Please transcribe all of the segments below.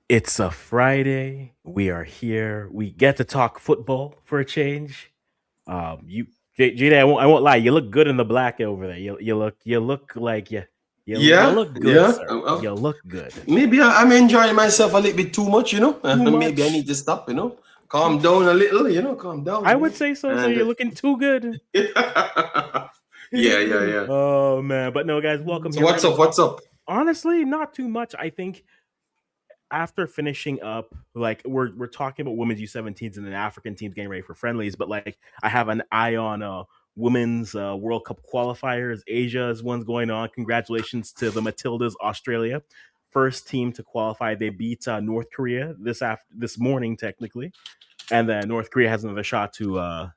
It's a Friday. We are here. We get to talk football for a change. You, Jada, I won't lie. You look good in the black over there. You look like you Yeah, look good, yeah. sir. You look good. Maybe I'm enjoying myself a little bit too much, you know. Too Maybe I much. need to stop, calm down a little, calm I down, would say so. So you're and looking too good. yeah, yeah. Oh man, but no, guys, welcome So here. We're what's gonna up? talk. What's up? Honestly, not too much. I think after finishing up, like we're talking about women's U17s and then African teams getting ready for friendlies, but like I have an eye on women's World Cup qualifiers. Asia's one's going on. Congratulations to the Matildas, Australia, first team to qualify. They beat North Korea this morning technically, and then North Korea has another shot to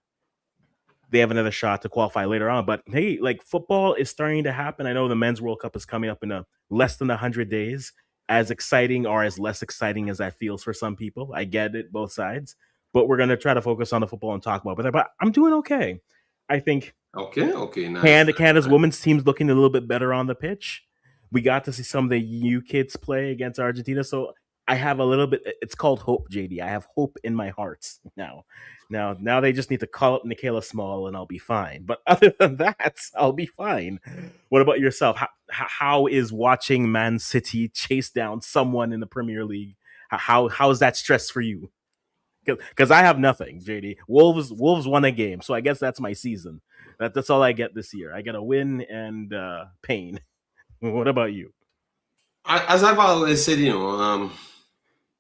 they have another shot to qualify later on. But hey, like football is starting to happen. I know the men's World Cup is coming up in a less than 100 days. As exciting or as less exciting as that feels for some people, I get it, both sides. But we're gonna try to focus on the football and talk about it. But I'm doing okay. I think Okay, okay, nice, Canada's nice. women's team's looking a little bit better on the pitch. We got to see some of the U kids play against Argentina, so I have a little bit. It's called hope, JD. I have hope in my heart now. Now they just need to call up Nicola Small, and I'll be fine. But other than that, I'll be fine. What about yourself? How is watching Man City chase down someone in the Premier League? How's that stress for you? Because I have nothing, JD. Wolves won a game, so I guess that's my season. That's all I get this year. I get a win and pain. What about you? As I've always said,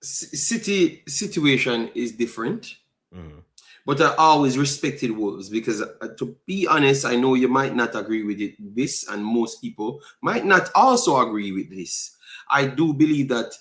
city situation is different. Mm. But I always respected Wolves because, to be honest, I know you might not agree with this, and most people might not also agree with this. I do believe that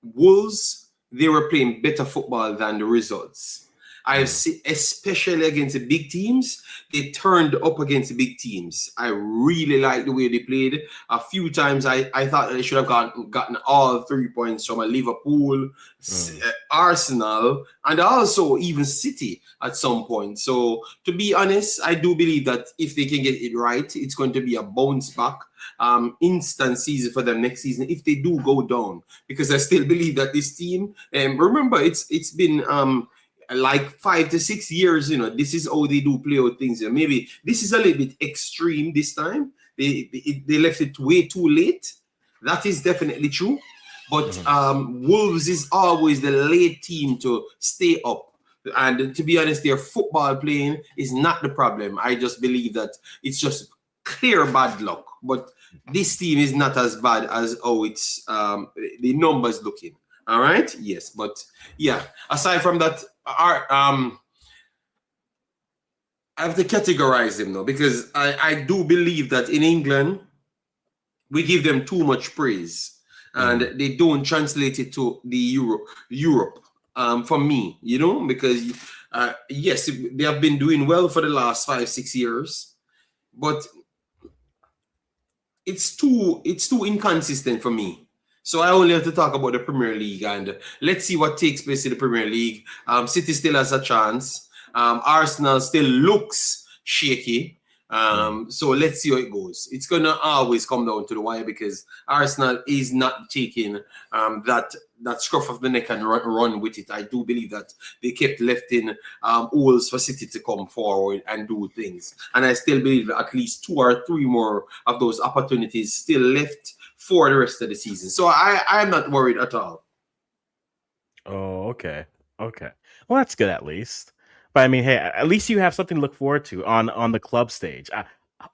Wolves, they were playing better football than the results. I've Mm. seen, especially against the big teams, they turned up against the big teams. I really like the way they played. A few times I thought they should have gotten all 3 points from a Liverpool, Mm. Arsenal, and also even City at some point. So to be honest, I do believe that if they can get it right, it's going to be a bounce back instant season for them next season if they do go down. Because I still believe that this team, remember, it's been like 5 to 6 years. This is how they do play out things. Maybe this is a little bit extreme this time. They left it way too late. That is definitely true. But Mm. Wolves is always the late team to stay up. And to be honest, their football playing is not the problem. I just believe that it's just clear bad luck. But this team is not as bad as it's the numbers looking. All right. Yes, but yeah. Aside from that, I have to categorize them now because I do believe that in England we give them too much praise and Mm. they don't translate it to the Europe. For me, because yes, they have been doing well for the last 5 6 years, but it's too inconsistent for me. So I only have to talk about the Premier League, and let's see what takes place in the Premier League. City still has a chance. Arsenal still looks shaky. Mm. So let's see how it goes. It's gonna always come down to the wire because Arsenal is not taking that scruff of the neck and run with it. I do believe that they kept left in holes for City to come forward and do things, and I still believe that at least 2 or 3 more of those opportunities still left for the rest of the season. So I'm not worried at all. Oh, okay. Okay. Well, that's good at least. But I mean, hey, at least you have something to look forward to on the club stage.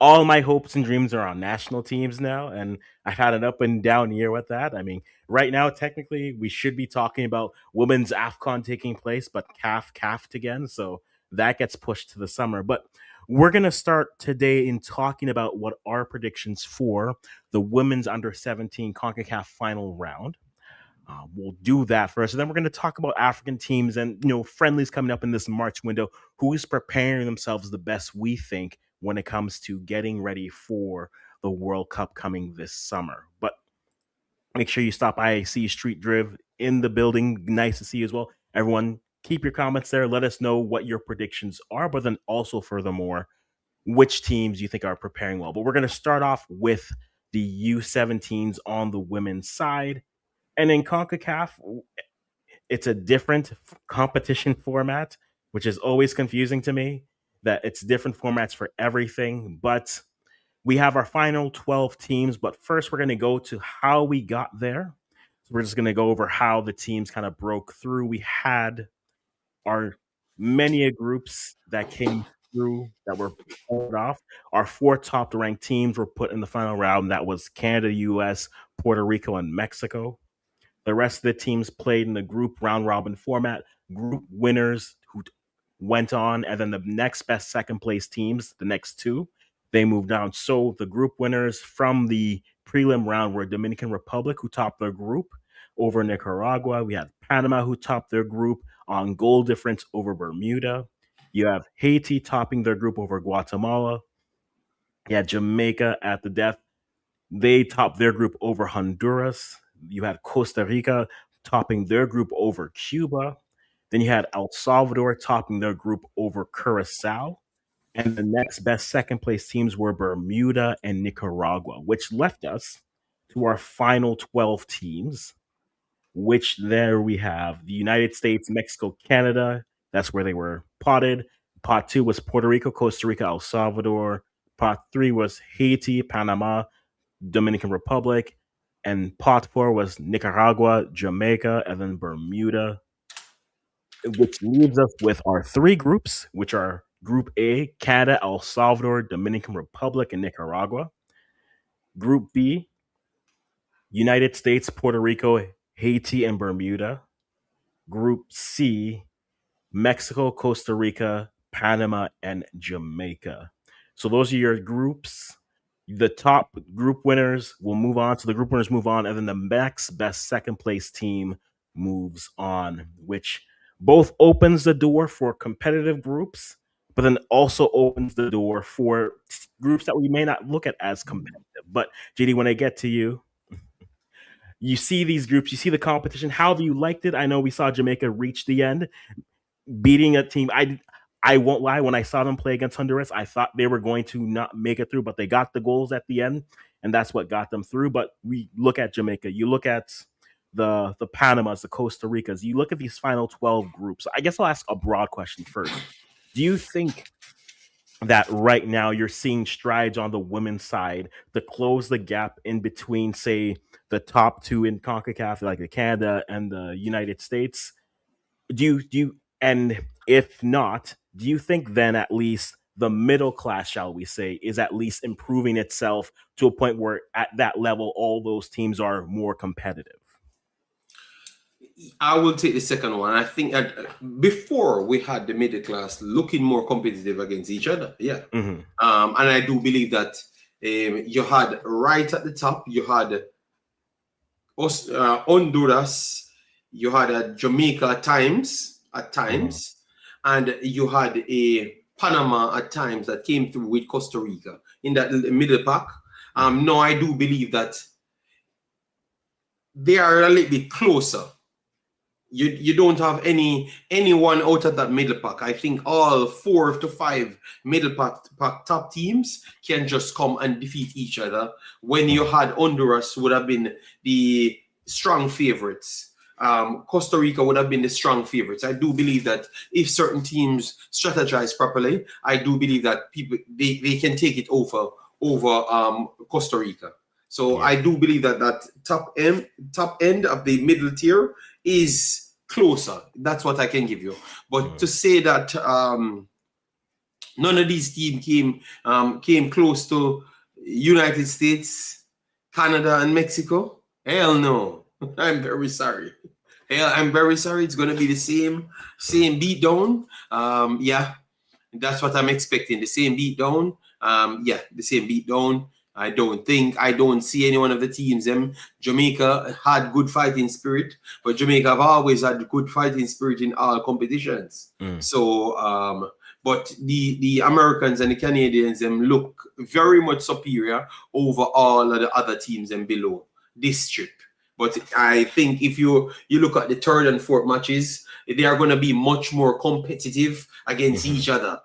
All my hopes and dreams are on national teams now, and I've had an up and down year with that. I mean, right now, technically, we should be talking about women's AFCON taking place, but CAF again, so that gets pushed to the summer. But we're gonna start today in talking about what our predictions for the women's under 17 CONCACAF final round. We'll do that first, and then we're going to talk about African teams and friendlies coming up in this March window. Who's preparing themselves the best, we think, when it comes to getting ready for the World Cup coming this summer. But make sure you stop by. See Street Driv in the building. Nice to see you as well. Everyone, keep your comments there. Let us know what your predictions are, but then also, furthermore, which teams you think are preparing well. But we're going to start off with the U17s on the women's side, And in CONCACAF, it's a different competition format, which is always confusing to me that it's different formats for everything. But we have our final 12 teams. But first, we're going to go to how we got there. So we're just going to go over how the teams kind of broke through. We had our many groups that came through that were pulled off. Our 4 top ranked teams were put in the final round. That was Canada, US, Puerto Rico, and Mexico. The rest of the teams played in the group round robin format. Group winners who went on, and then the next best second place teams, the next 2, they moved on. So the group winners from the prelim round were Dominican Republic, who topped their group over Nicaragua. We had Panama, who topped their group on goal difference over Bermuda. You have Haiti topping their group over Guatemala. You had Jamaica at the death. They topped their group over Honduras. You had Costa Rica topping their group over Cuba. Then you had El Salvador topping their group over Curacao. And the next best second place teams were Bermuda and Nicaragua, which left us to our final 12 teams, which there we have the United States, Mexico, Canada. That's where they were potted. Pot 2 was Puerto Rico, Costa Rica, El Salvador. Pot 3 was Haiti, Panama, Dominican Republic, and pot 4 was Nicaragua, Jamaica, and then Bermuda, which leaves us with our 3 groups, which are Group A, Canada, El Salvador, Dominican Republic, and Nicaragua. Group B, United States, Puerto Rico, Haiti, and Bermuda. Group C, Mexico, Costa Rica, Panama, and Jamaica. So those are your groups. The top group winners will move on. So the group winners move on, and then the next best second place team moves on, which both opens the door for competitive groups, but then also opens the door for groups that we may not look at as competitive. But JD, when I get to you, you see these groups, you see the competition. How have you liked it? I know we saw Jamaica reach the end, beating a team. I won't lie, when I saw them play against Honduras, I thought they were going to not make it through, but they got the goals at the end, and that's what got them through. But we look at Jamaica, you look at the Panamas, the Costa Ricas, you look at these final 12 groups. I guess I'll ask a broad question first. Do you think that right now you're seeing strides on the women's side to close the gap in between, say, the top 2 in CONCACAF, like the Canada and the United States? Do you and if not, do you think then at least the middle class, shall we say, is at least improving itself to a point where at that level all those teams are more competitive? I will take the second one. I think before we had the middle class looking more competitive against each other. Yeah. Mm-hmm. And I do believe that you had right at the top, you had Honduras, you had Jamaica at times, and you had a Panama at times that came through with Costa Rica in that middle pack. No, I do believe that they are a little bit closer. You don't have anyone out of that middle pack. I think all 4 to 5 middle pack top teams can just come and defeat each other. When you had Honduras would have been the strong favorites. Costa Rica would have been the strong favorites. I do believe that if certain teams strategize properly, I do believe that they can take it over Costa Rica. So yeah. I do believe that top end of the middle tier is closer. That's what I can give you. But to say that none of these teams came close to United States, Canada, and Mexico, hell no. I'm very sorry. Hell, I'm very sorry. It's going to be the same beatdown. Yeah, that's what I'm expecting. The same beatdown. Yeah, the same beatdown. I don't see any one of the teams. Jamaica had good fighting spirit, but Jamaica have always had good fighting spirit in all competitions. So, but the Americans and the Canadians look very much superior over all of the other teams below this trip. But I think if you look at the third and fourth matches, they are going to be much more competitive against each other.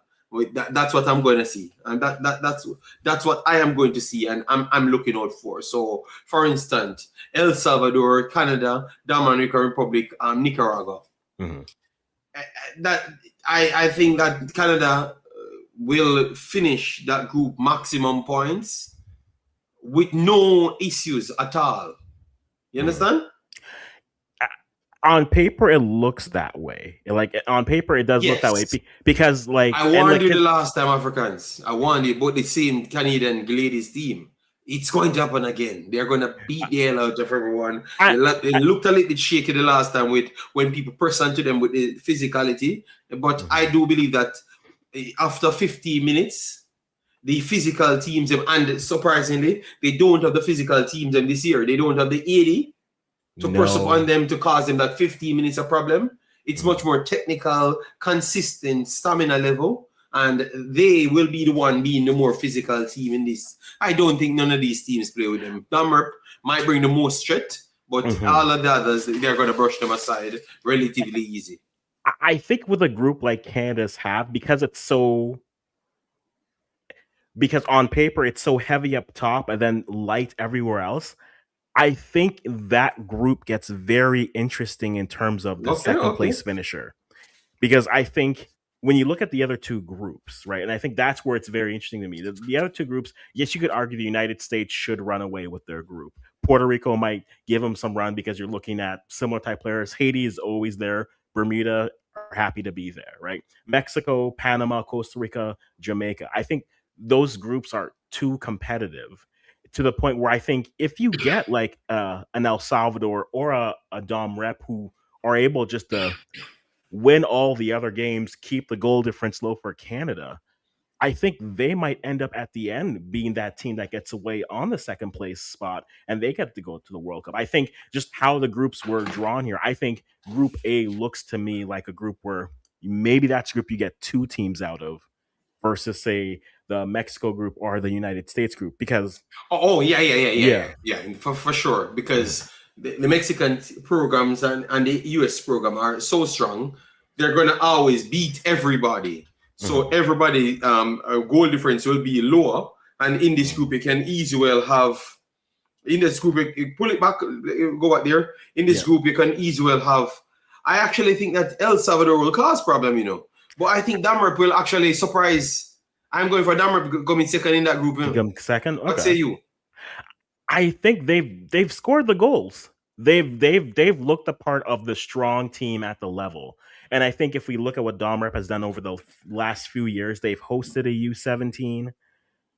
That's what I'm going to see, and that's what I am going to see, and I'm looking out for. So, for instance, El Salvador, Canada, Dominican Republic, Nicaragua. Mm-hmm. That I think that Canada will finish that group maximum points with no issues at all. You understand? On paper, it looks that way. Like on paper, it does look that way because, like, I warned you the last time, Africans. I warned you about the same Canadian ladies team. It's going to happen again. They're going to beat the hell out of everyone. They looked a little bit shaky the last time with when people press onto them with the physicality. But I do believe that after 50 minutes, the physical teams, and surprisingly, they don't have the physical teams this year. They don't have the 80 to press upon them to cause them that 15 minutes a problem. It's much more technical, consistent, stamina level, and they will be the one being the more physical team in this. I don't think none of these teams play with them. Dummer might bring the most threat, but all of the others, they're going to brush them aside relatively easy. I think with a group like Canada's have, because on paper it's so heavy up top and then light everywhere else, I think that group gets very interesting in terms of the second place finisher. Because I think when you look at the other two groups, right, and I think that's where it's very interesting to me. The other two groups, yes, you could argue the United States should run away with their group. Puerto Rico might give them some run because you're looking at similar type players. Haiti is always there. Bermuda are happy to be there, right? Mexico, Panama, Costa Rica, Jamaica. I think those groups are too competitive to the point where I think if you get like an El Salvador or a Dom Rep who are able just to win all the other games, keep the goal difference low for Canada, I think they might end up at the end being that team that gets away on the second place spot and they get to go to the World Cup. I think just how the groups were drawn here, I think Group A looks to me like a group where maybe that's a group you get two teams out of versus, say, the Mexico group or the United States group. Because yeah, for sure. Because the Mexican programs and the US program are so strong, they're going to always beat everybody. So everybody, goal difference will be lower. And in this group, you can easily well have, in this group, you pull it back, go back there. In this group, you can easily well have, I actually think that El Salvador will cause problem, But I think Denmark will actually surprise. I'm going for Denmark coming second in that group. Become second? Okay. What say you? I think they've scored the goals. They've looked the part of the strong team at the level. And I think if we look at what Dom Rep has done over the last few years, they've hosted a U17.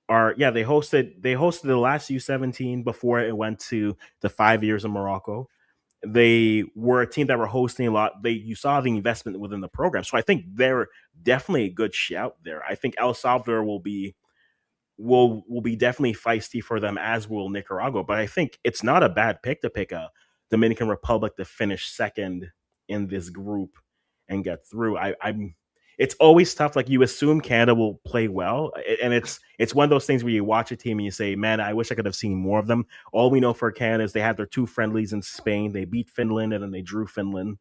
They hosted the last U17 before it went to the 5 years in Morocco. They were a team that were hosting a lot. You saw the investment within the program. So I think they're definitely a good shout there. I think El Salvador will be definitely feisty for them, as will Nicaragua. But I think it's not a bad pick to pick a Dominican Republic to finish second in this group and get through. It's always tough. Like, you assume Canada will play well, and it's one of those things where you watch a team and you say, man, I wish I could have seen more of them. All we know for Canada is they had their two friendlies in Spain. They beat Finland and then they drew Finland,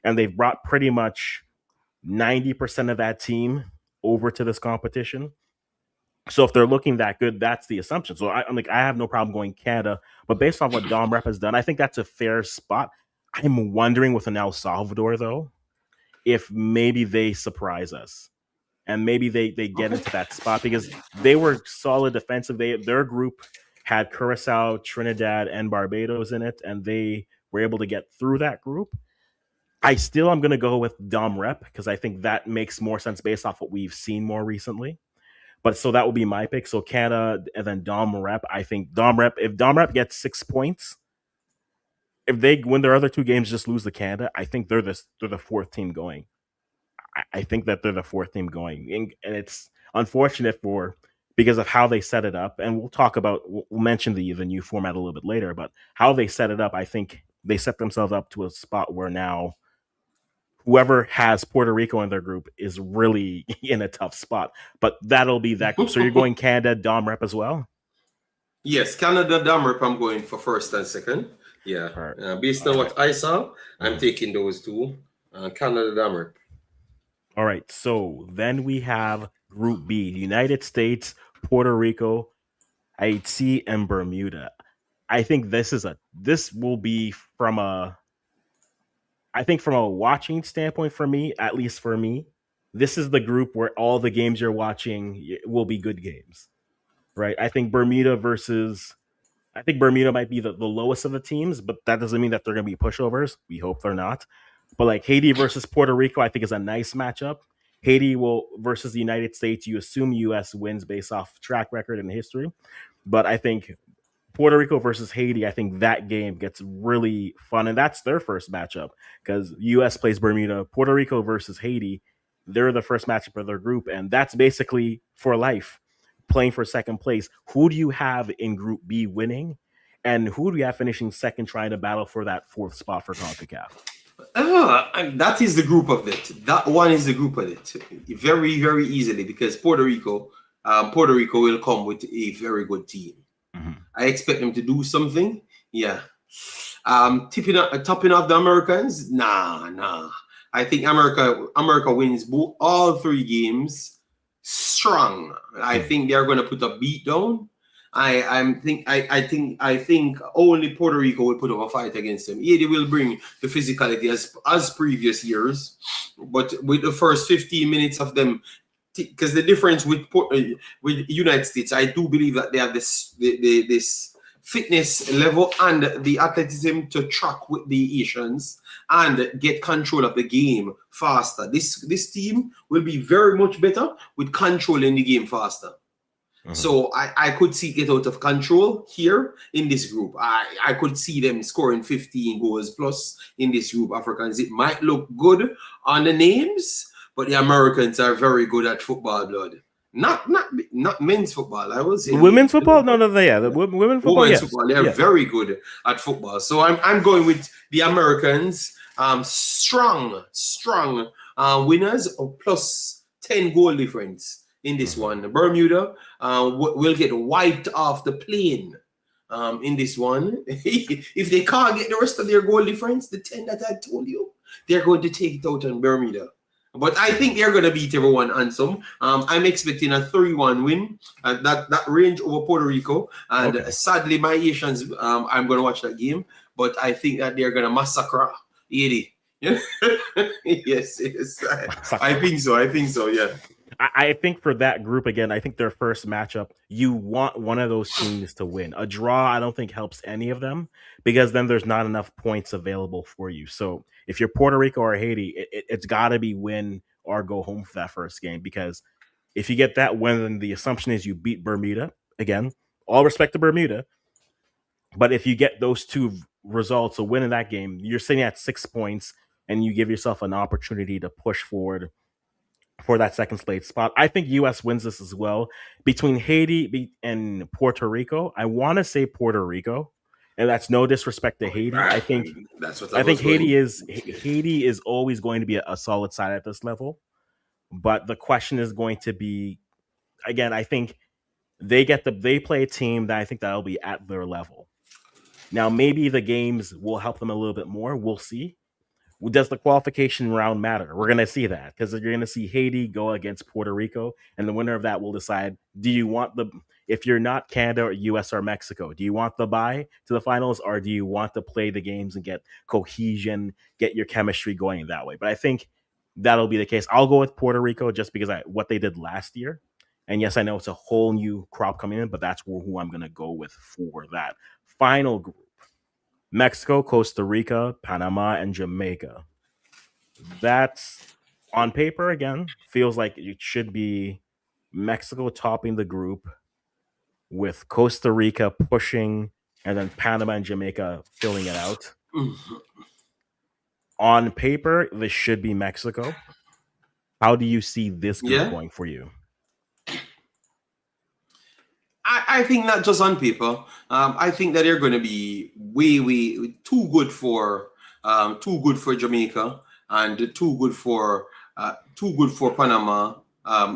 and they've brought pretty much 90% of that team over to this competition. So if they're looking that good, that's the assumption. So I'm like, I have no problem going Canada, but based on what Dom Rep has done, I think that's a fair spot. I'm wondering with an El Salvador, though, if maybe they surprise us and maybe they get into that spot, because they were solid defensive. Their group had Curacao, Trinidad, and Barbados in it, and they were able to get through that group. I'm going to go with Dom Rep because I think that makes more sense based off what we've seen more recently. But so that would be my pick. So Canada and then Dom Rep. I think Dom Rep, if Dom Rep gets 6 points, if they win their other two games, just lose to Canada, I think they're the fourth team going. I think that they're the fourth team going. And it's unfortunate because of how they set it up. And we'll mention the new format a little bit later, but how they set it up, I think they set themselves up to a spot where now whoever has Puerto Rico in their group is really in a tough spot. But that'll be that group. So you're going Canada, Dom Rep as well? Yes, Canada, Dom Rep, I'm going for first and second. Yeah. Based on what I saw, I'm taking those two. Canada, Dom Rep. All right. So then we have Group B: United States, Puerto Rico, Haiti, and Bermuda. I think this will be from a I think from a watching standpoint for me, at least for me, this is the group where all the games you're watching will be good games, right? I think Bermuda might be the lowest of the teams, but that doesn't mean that they're going to be pushovers. We hope they're not. But like Haiti versus Puerto Rico, I think is a nice matchup. Haiti will versus the United States. You assume U.S. wins based off track record and history, but I think Puerto Rico versus Haiti, I think that game gets really fun, and that's their first matchup because U.S. plays Bermuda. Puerto Rico versus Haiti, they're the first matchup of their group, and that's basically for life, playing for second place. Who do you have in Group B winning, and who do you have finishing second, trying to battle for that fourth spot for CONCACAF? And that is the group of it. That one is the group of it. Very, very easily because Puerto Rico will come with a very good team. Mm-hmm. I expect them to do something. Yeah. Topping off the Americans? Nah. I think America wins all 3 games strong. I think they're going to put a beat down. I think only Puerto Rico will put up a fight against them. Yeah, they will bring the physicality as previous years, but with the first 15 minutes of them, because the difference with United States, I do believe that they have this fitness level and the athleticism to track with the Asians and get control of the game faster. This team will be very much better with controlling the game faster. Mm-hmm. So I could see get out of control here in this group. I could see them scoring 15 goals plus in this group. Africans, it might look good on the names, but the Americans are very good at football, blood. Not men's football. I will say women's football. No, yeah, the women's football. Women's football. They're very good at football. So I'm going with the Americans. Strong winners of plus 10 goal difference in this one. Bermuda will get wiped off the plane in this one. If they can't get the rest of their goal difference, the 10 that I told you, they're going to take it out on Bermuda. But I think they're going to beat everyone handsome. I'm expecting a 3-1 win. That range over Puerto Rico. And sadly, my Asians, I'm going to watch that game. But I think that they're going to massacre Haiti. Yes. I think so, yeah. I think for that group, again, I think their first matchup, you want one of those teams to win. A draw, I don't think helps any of them because then there's not enough points available for you. So if you're Puerto Rico or Haiti, it's got to be win or go home for that first game because if you get that win, then the assumption is you beat Bermuda. Again, all respect to Bermuda. But if you get those 2 results, a win in that game, you're sitting at 6 points and you give yourself an opportunity to push forward for that second place spot. I think U.S. wins this as well. Between Haiti and Puerto Rico, I want to say Puerto Rico, and that's no disrespect to Haiti. I think Haiti is always going to be a solid side at this level, but the question is going to be, again, I think they play a team that I think that'll be at their level. Now, maybe the games will help them a little bit more. We'll see. Does the qualification round matter? We're going to see that because you're going to see Haiti go against Puerto Rico, and the winner of that will decide, if you're not Canada or US or Mexico, do you want the bye to the finals or do you want to play the games and get cohesion, get your chemistry going that way? But I think that'll be the case. I'll go with Puerto Rico just because what they did last year. And yes, I know it's a whole new crop coming in, but that's who I'm going to go with for that final group. Mexico, Costa Rica, Panama, and Jamaica. That's on paper, again, feels like it should be Mexico topping the group with Costa Rica pushing and then Panama and Jamaica filling it out. On paper, this should be Mexico. How do you see this group going for you? I think not just on paper. I think that they're going to be way too good for Jamaica and too good for Panama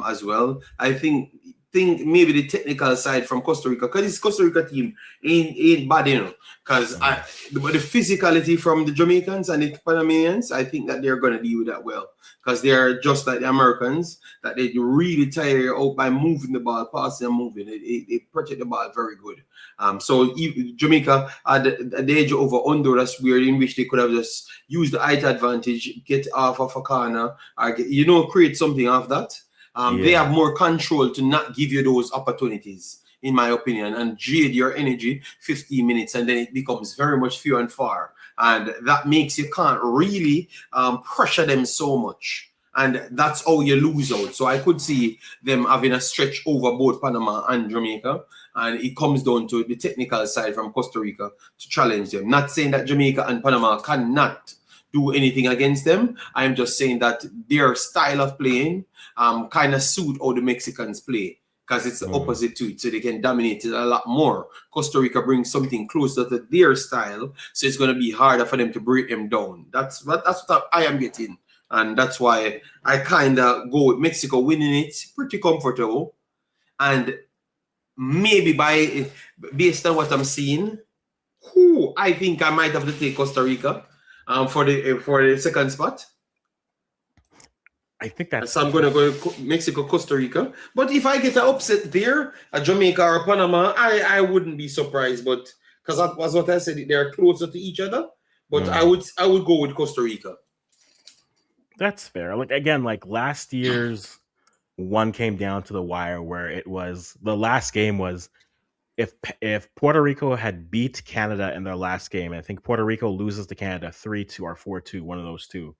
as well. I think think maybe the technical side from Costa Rica, because this Costa Rica team ain't bad, you know. Because the physicality from the Jamaicans and the Panamanians, I think that they're gonna deal with that well. Because they're just like the Americans, that they really tire out by moving the ball, passing and moving. They protect the ball very good. So Jamaica at the edge over Honduras, weird, in which they could have just used the height advantage, get off of a corner, or create something off that. They have more control to not give you those opportunities, in my opinion, and jade your energy 15 minutes, and then it becomes very much few and far. And that makes you can't really pressure them so much. And that's how you lose out. So I could see them having a stretch over both Panama and Jamaica. And it comes down to the technical side from Costa Rica to challenge them. Not saying that Jamaica and Panama cannot do anything against them. I'm just saying that their style of playing kind of suit how the Mexicans play, because it's the opposite to it, so they can dominate it a lot more. Costa Rica brings something closer to their style, so it's going to be harder for them to break them down. That's what I am getting, and that's why I kind of go with Mexico winning it pretty comfortable, and maybe based on what I'm seeing, I think I might have to take Costa Rica for the second spot. I think that's. So I'm going to go Mexico, Costa Rica. But if I get an upset there, a Jamaica or Panama, I wouldn't be surprised. But because that was what I said, they're closer to each other. But I would go with Costa Rica. That's fair. Like again, like last year's one came down to the wire, where it was the last game was if Puerto Rico had beat Canada in their last game. I think Puerto Rico loses to Canada 3-2 or 4-2, one of those two.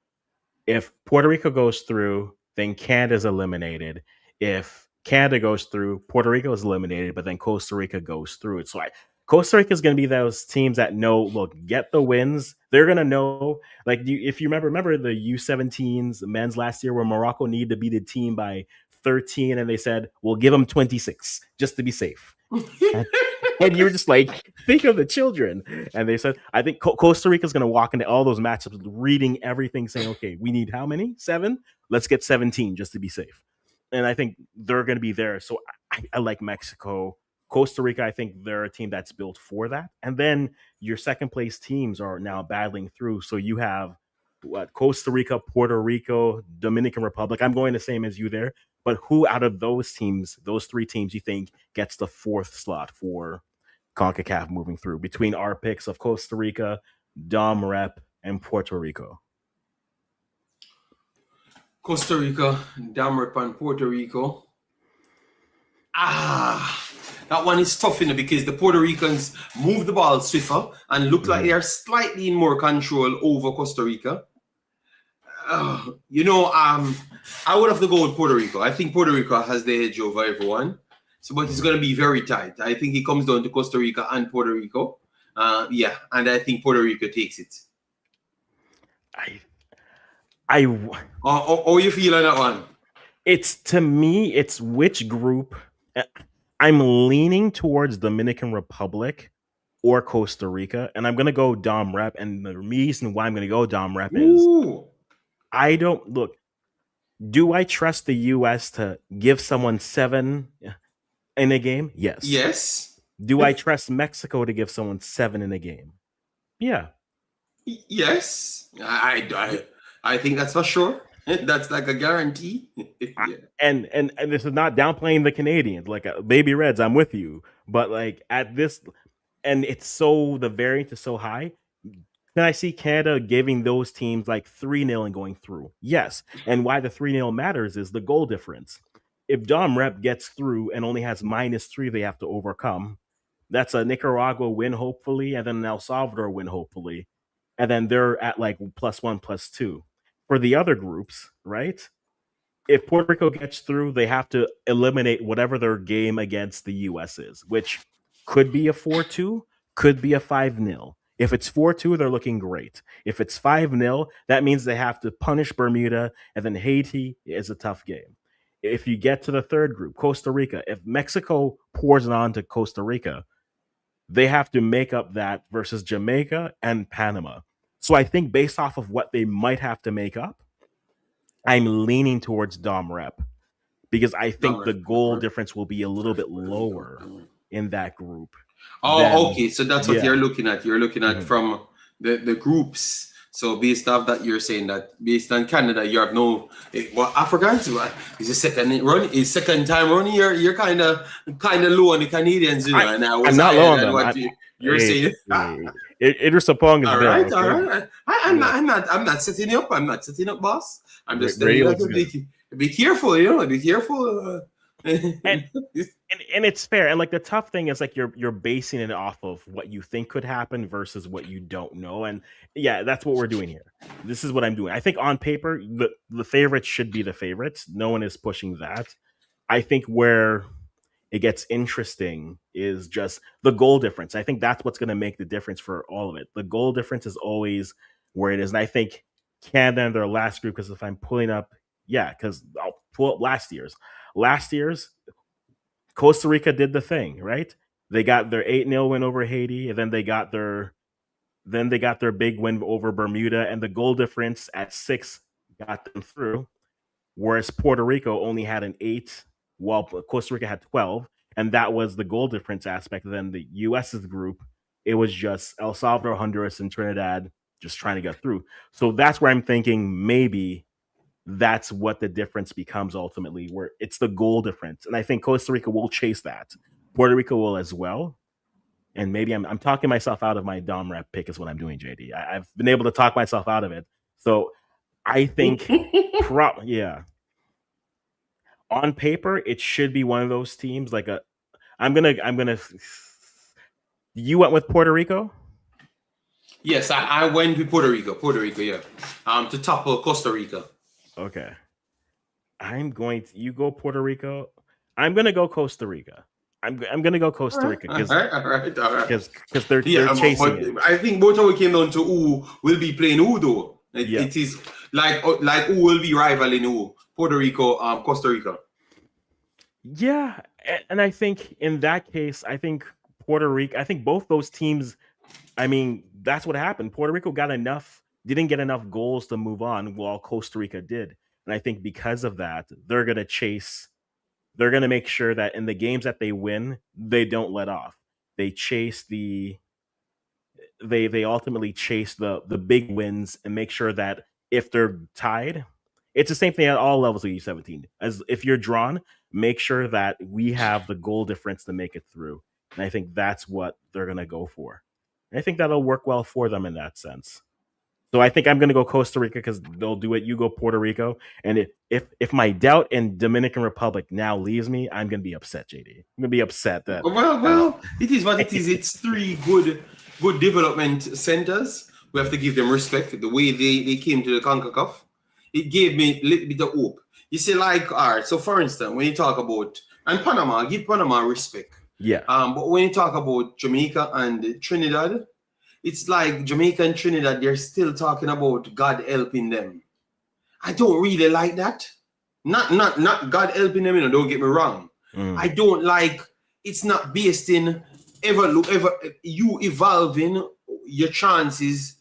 If Puerto Rico goes through, then Canada's eliminated. If Canada goes through, Puerto Rico is eliminated, but then Costa Rica goes through. It's like Costa Rica is going to be those teams that know, look, get the wins. They're going to know, like if you remember the U17s men's last year, where Morocco needed to beat a team by 13, and they said, we'll give them 26 just to be safe. And you were just like, think of the children. And they said, I think Costa Rica is going to walk into all those matchups reading everything, saying, okay, we need how many? 7? Let's get 17 just to be safe. And I think they're going to be there. So I like Mexico. Costa Rica, I think they're a team that's built for that. And then your second place teams are now battling through. So you have Costa Rica, Puerto Rico, Dominican Republic. I'm going the same as you there. But who out of those teams, those three teams, you think gets the 4th slot for CONCACAF moving through, between our picks of Costa Rica, Dom Rep, and Puerto Rico? Costa Rica, Dom Rep, and Puerto Rico. That one is tough, because the Puerto Ricans move the ball swifter and look like they are slightly in more control over Costa Rica. I would have to go with Puerto Rico. I think Puerto Rico has the edge over everyone. So, but it's going to be very tight. I think it comes down to Costa Rica and Puerto Rico. And I think Puerto Rico takes it. How you feel on that one? To me, it's which group. I'm leaning towards Dominican Republic or Costa Rica, and I'm going to go Dom Rep. And the reason why I'm going to go Dom Rep is I don't look. Do I trust the U.S. to give someone 7 in a game? Yes. Yes. Do I trust Mexico to give someone 7 in a game? Yeah. Yes. I think that's for sure. That's like a guarantee. Yeah. And this is not downplaying the Canadians, like Baby Reds. I'm with you, but like at this, and it's the variance is so high. Can I see Canada giving those teams like 3-0 and going through? Yes. And why the 3-0 matters is the goal difference. If Dom Rep gets through and only has -3 they have to overcome, that's a Nicaragua win, hopefully, and then an El Salvador win, hopefully. And then they're at like +1, +2. For the other groups, right? If Puerto Rico gets through, they have to eliminate whatever their game against the U.S. is, which could be a 4-2, could be a 5-0. If it's 4-2, they're looking great. If it's 5-0, that means they have to punish Bermuda, and then Haiti is a tough game. If you get to the third group, Costa Rica, if Mexico pours it on to Costa Rica, they have to make up that versus Jamaica and Panama. So I think based off of what they might have to make up, I'm leaning towards Dom Rep. because I think the Number. goal difference will be a little bit lower in that group Oh, than okay. So that's what yeah. you're looking at. You're looking at Mhm. from the groups. So based off that, you're saying that based on Canada, you have no. Well, Africans is the second run. Is second time running. You're kind of low on the Canadians, I and I I'm was not low higher on than them. what you're saying. Idris Sapong is All there. right, all Okay, right. yeah. I'm not setting you up. I'm not setting up, boss. I'm just telling Brady you that looks to good. be careful. Be careful. And and it's fair. And like the tough thing is like you're basing it off of what you think could happen versus what you don't know. And yeah, that's what we're doing here. This is what I'm doing. I think on paper the favorites should be the favorites. No one is pushing that. I think where it gets interesting is just the goal difference. I think that's what's going to make the difference for all of it. The goal difference is always where it is. And I think Canada in their last group, because if I'm pulling up, yeah, because I'll pull up last year's. Last year's, Costa Rica did the thing, right? They got their 8-0 win over Haiti, and then they got their big win over Bermuda, and the goal difference at 6 got them through. Whereas Puerto Rico only had an 8, while Costa Rica had 12, and that was the goal difference aspect. Then the US's group, it was just El Salvador, Honduras, and Trinidad just trying to get through. So that's where I'm thinking maybe that's what the difference becomes ultimately, where it's the goal difference. And I think Costa Rica will chase that. Puerto Rico will as well. And maybe I'm talking myself out of my Dom rep pick is what I'm doing, JD. I've been able to talk myself out of it. So I think yeah. On paper, it should be one of those teams. Like a I'm gonna you went with Puerto Rico? Yes, I went with Puerto Rico. Puerto Rico, yeah. To topple Costa Rica. Okay. You go Puerto Rico. I'm gonna go Costa Rica. I'm gonna go All Costa right, Rica all right, all right, all right. because they're Yeah, chasing but it. I think both of we came down to who will be playing who though. Yep. It is like who will be rivaling who? Puerto Rico, Costa Rica. Yeah, and I think in that case, I think Puerto Rico. I think both those teams. I mean, that's what happened. Puerto Rico didn't get enough goals to move on, while Costa Rica did. And I think because of that, they're gonna chase. They're gonna make sure that in the games that they win, they don't let off. They chase they ultimately chase the big wins and make sure that if they're tied, it's the same thing at all levels of U17. As if you're drawn, make sure that we have the goal difference to make it through. And I think that's what they're gonna go for. And I think that'll work well for them in that sense. So I think I'm gonna go Costa Rica because they'll do it. You go Puerto Rico, and if my doubt in Dominican Republic now leaves me, I'm gonna be upset, JD. I'm gonna be upset that Well, it is what it is. It's three good development centers. We have to give them respect. The way they came to the CONCACAF, it gave me a little bit of hope. You see, like, all right, so for instance, when you talk about, and Panama, give Panama respect. yeah, But when you talk about Jamaica and Trinidad, it's like Jamaica and Trinidad, they're still talking about God helping them. I don't really like that. Not God helping them, don't get me wrong. I don't like it's not based in ever you evolving your chances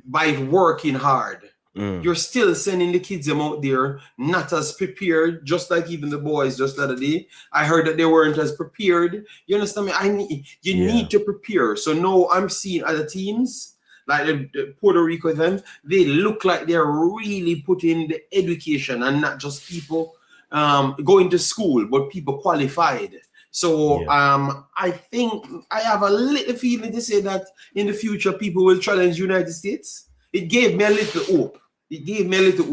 by working hard. You're still sending the kids them out there not as prepared, just like even the boys just the other day. I heard that they weren't as prepared. You understand me? You need to prepare. So now I'm seeing other teams like the Puerto Rico them, they look like they're really putting the education and not just people going to school, but people qualified. So I think I have a little feeling to say that in the future people will challenge United States. It gave me a little hope. It gave me a little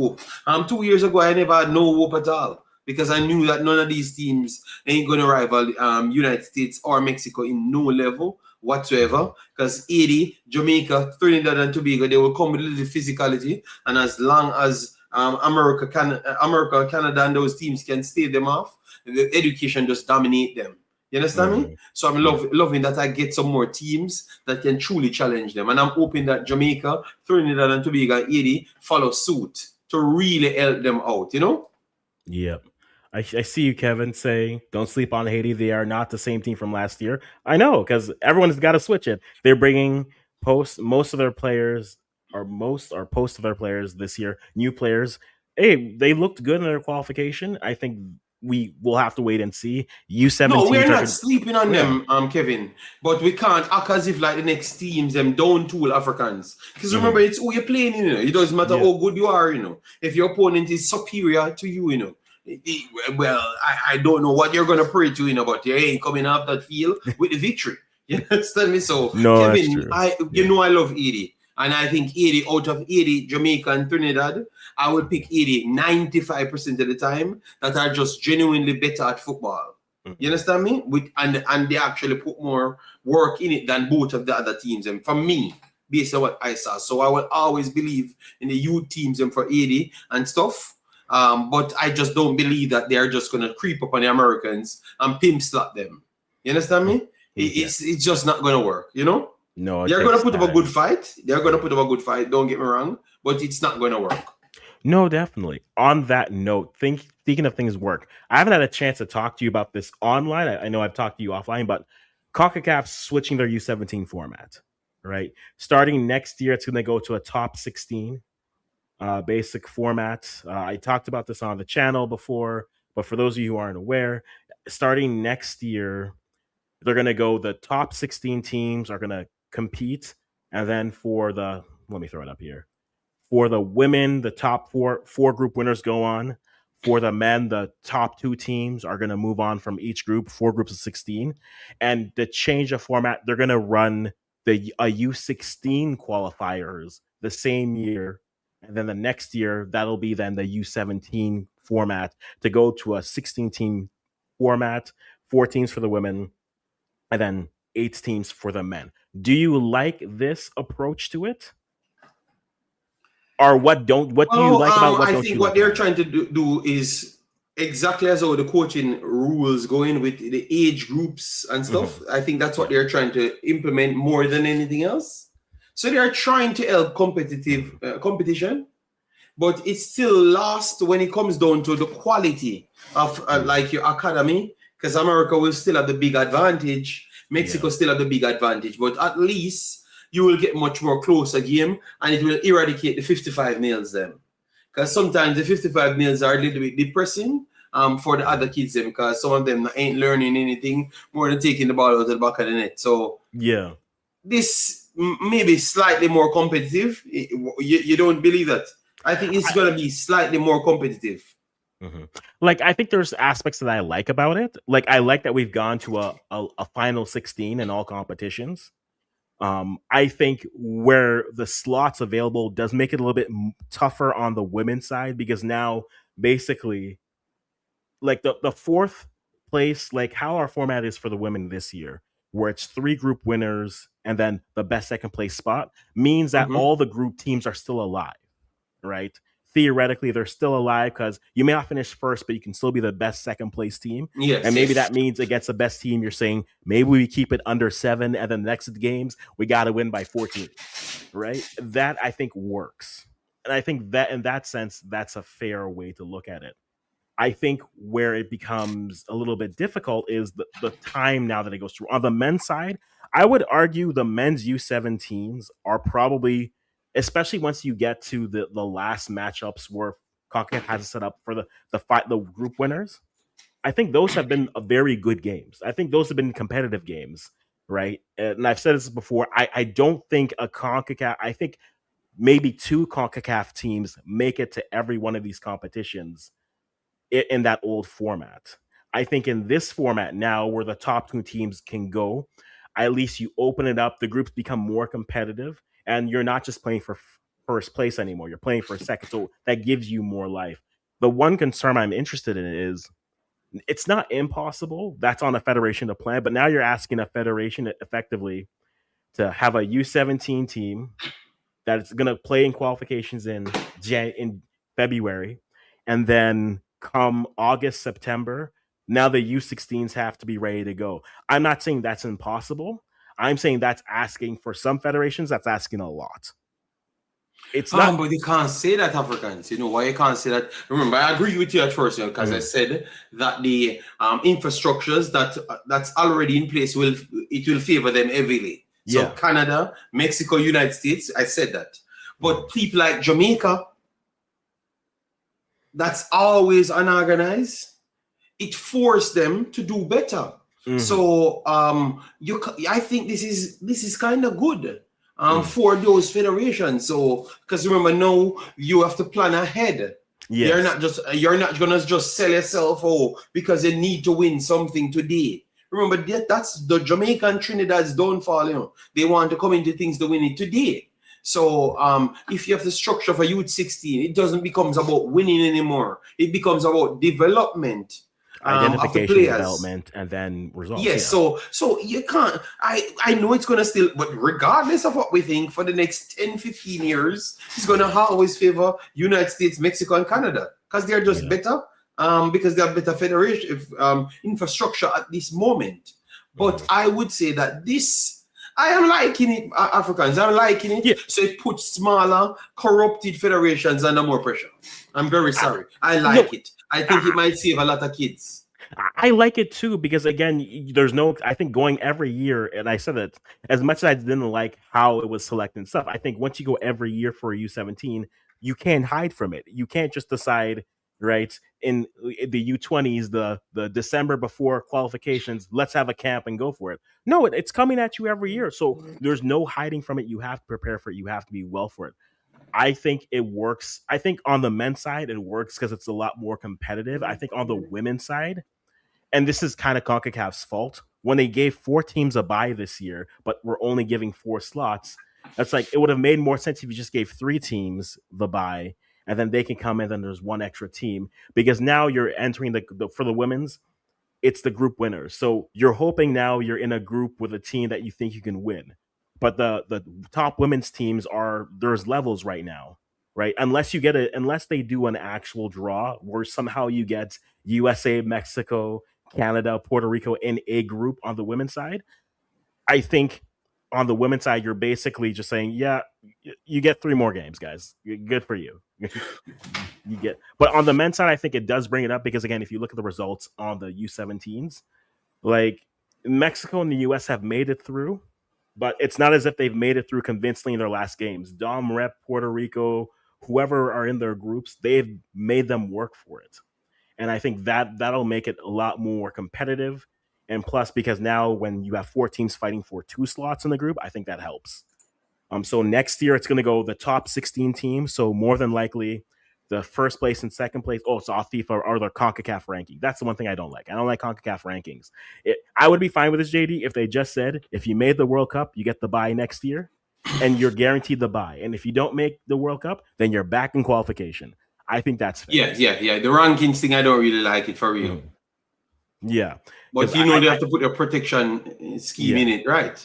hope. 2 years ago, I never had no hope at all because I knew that none of these teams ain't going to rival United States or Mexico in no level whatsoever. Because Haiti, Jamaica, Trinidad and Tobago, they will come with a little physicality. And as long as America, Canada, and those teams can stay them off, the education just dominate them. You understand me? So I'm loving that I get some more teams that can truly challenge them. And I'm hoping that Jamaica, Trinidad and Tobago, and Haiti follow suit to really help them out, you know? Yep. I see you, Kevin, saying don't sleep on Haiti. They are not the same team from last year. I know because everyone's got to switch it. They're bringing most of their players, or post of their players this year, new players. Hey, they looked good in their qualification. I think we will have to wait and see. No, we're U17s are not going to, sleeping on yeah. them, Kevin. But we can't act as if like the next teams them don't tool Africans. Because remember, Mhm. it's who you're playing, you know. It doesn't matter Yeah. how good you are, you know. If your opponent is superior to you, you know. Well, I don't know what you're gonna pray to, you know, but you ain't coming off that field with the victory. You understand me? So No, that's Kevin, true. you Yeah. know I love 80. And I think 80 out of 80 Jamaica and Trinidad, I would pick 80 95% of the time that are just genuinely better at football. You Mhm. understand me? And they actually put more work in it than both of the other teams. And for me, based on what I saw, so I will always believe in the youth teams and for 80 and stuff. But I just don't believe that they are just going to creep up on the Americans and pimp slap them. You understand me? Yeah. It's just not going to work. You know, No, it they're going to takes put up a good time. fight. They're going to put up a good fight. Don't get me wrong, but it's not going to work. No, definitely. On that note, thinking of things work. I haven't had a chance to talk to you about this online. I know I've talked to you offline, but CONCACAF's switching their U17 format, right? Starting next year, it's going to go to a top 16 basic format. I talked about this on the channel before, but for those of you who aren't aware, starting next year, they're going to go the top 16 teams are going to compete. And then let me throw it up here. For the women, the top four group winners go on. For the men, the top two teams are going to move on from each group, four groups of 16. And to change the format, they're going to run a U16 qualifiers the same year. And then the next year, that'll be then the U17 format to go to a 16 team format, four teams for the women, and then eight teams for the men. Do you like this approach to it? Or what do you Well, like about it? What I don't think you what like they're about it? trying to do is exactly as how the coaching rules going with the age groups and stuff. Mhm. I think that's what Yeah. they're trying to implement more than anything else. So they are trying to help competitive competition, but it's still lost when it comes down to the quality of like your academy, because America will still have the big advantage, Yeah. Mexico still have the big advantage, but at least you will get much more closer game and it will eradicate the 55 nails them, because sometimes the 55 nails are a little bit depressing for the other kids them, because some of them ain't learning anything more than taking the ball out of the back of the net. So Yeah. this maybe slightly more competitive. You don't believe that? I think it's I, going to be slightly more competitive. mhm. Like I think there's aspects that I like about it. Like I like that we've gone to a final 16 in all competitions. I think where the slots available does make it a little bit tougher on the women's side because now basically like the fourth place, like how our format is for the women this year, where it's three group winners and then the best second place spot, means that Mm-hmm. all the group teams are still alive, right? Theoretically, they're still alive because you may not finish first, but you can still be the best second place team. Yes, And maybe yes. that means against the best team, you're saying maybe we keep it under 7, and then the next games we got to win by 14, right? That I think works, and I think that in that sense, that's a fair way to look at it. I think where it becomes a little bit difficult is the time now that it goes through. On the men's side, I would argue the men's U17s are probably, especially once you get to the last matchups where CONCACAF has it set up for the group winners. I think those have been a very good games. I think those have been competitive games, right? And I've said this before. I don't think a CONCACAF. I think maybe two CONCACAF teams make it to every one of these competitions in that old format. I think in this format now, where the top two teams can go, at least you open it up. The groups become more competitive, and you're not just playing for first place anymore. You're playing for second, so that gives you more life. The one concern I'm interested in is it's not impossible. That's on a federation to plan, but now you're asking a federation effectively to have a U17 team that's going to play in qualifications in February, and then come August, September, now the U16s have to be ready to go. I'm not saying that's impossible. I'm saying that's asking for some federations. That's asking a lot. It's not. But you can't say that, Africans. You know why you can't say that? Remember, I agree with you at first, because I said that the infrastructures that's already in place will favor them heavily. So Yeah. Canada, Mexico, United States, I said that. Mhm. But people like Jamaica, that's always unorganized. it forced them to do better. So I think this is kind of good for those federations. So because remember now you have to plan ahead. Yes. You're not gonna just sell yourself because you need to win something today. Remember that's the Jamaican Trinidad's downfall. You know, they want to come into things to win it today. So if you have the structure for Youth 16, it doesn't become about winning anymore. It becomes about development of the Identification, players. development, and then results. Yes, Yeah. so you can't. I know it's gonna still, but regardless of what we think, for the next 10, 15 years, it's gonna always favor United States, Mexico, and Canada because they're just better. Because they have better federation infrastructure at this moment. But I would say that I am liking it, Africans. I'm liking it. Yeah. So it puts smaller, corrupted federations under more pressure. I'm very sorry. I like it. I think it might save a lot of kids. I like it too because again, there's no. I think going every year, and I said it as much as I didn't like how it was selected and stuff. I think once you go every year for a U17, you can't hide from it. You can't just decide right in the U20s, the December before qualifications. Let's have a camp and go for it. No, it's coming at you every year, so there's no hiding from it. You have to prepare for it. You have to be well for it. I think it works. I think on the men's side, it works because it's a lot more competitive. I think on the women's side, and this is kind of CONCACAF's fault, when they gave 4 teams a bye this year, but we're only giving 4 slots, that's like it would have made more sense if you just gave 3 teams the bye and then they can come in and there's one extra team because now you're entering for the women's, it's the group winners. So you're hoping now you're in a group with a team that you think you can win. But the top women's teams there's levels right now, right? Unless they do an actual draw where somehow you get USA, Mexico, Canada, Puerto Rico in a group on the women's side. I think on the women's side, you're basically just saying, yeah, you get 3 more games, guys. Good for you. But on the men's side, I think it does bring it up because again, if you look at the results on the U17s, like Mexico and the US have made it through, but it's not as if they've made it through convincingly in their last games. Dom Rep, Puerto Rico, whoever are in their groups, they've made them work for it. And I think that'll make it a lot more competitive. And plus, because now when you have 4 teams fighting for 2 slots in the group, I think that helps. So next year it's going to go the top 16 teams. So more than likely, the first place and second place. Oh, it's off FIFA or the CONCACAF ranking. That's the one thing I don't like. I don't like CONCACAF rankings. I would be fine with this, JD, if they just said if you made the World Cup, you get the bye next year, and you're guaranteed the bye. And if you don't make the World Cup, then you're back in qualification. I think that's fair. Yeah. The rankings thing, I don't really like it for real. Yeah, but they have to put a protection scheme in it, right?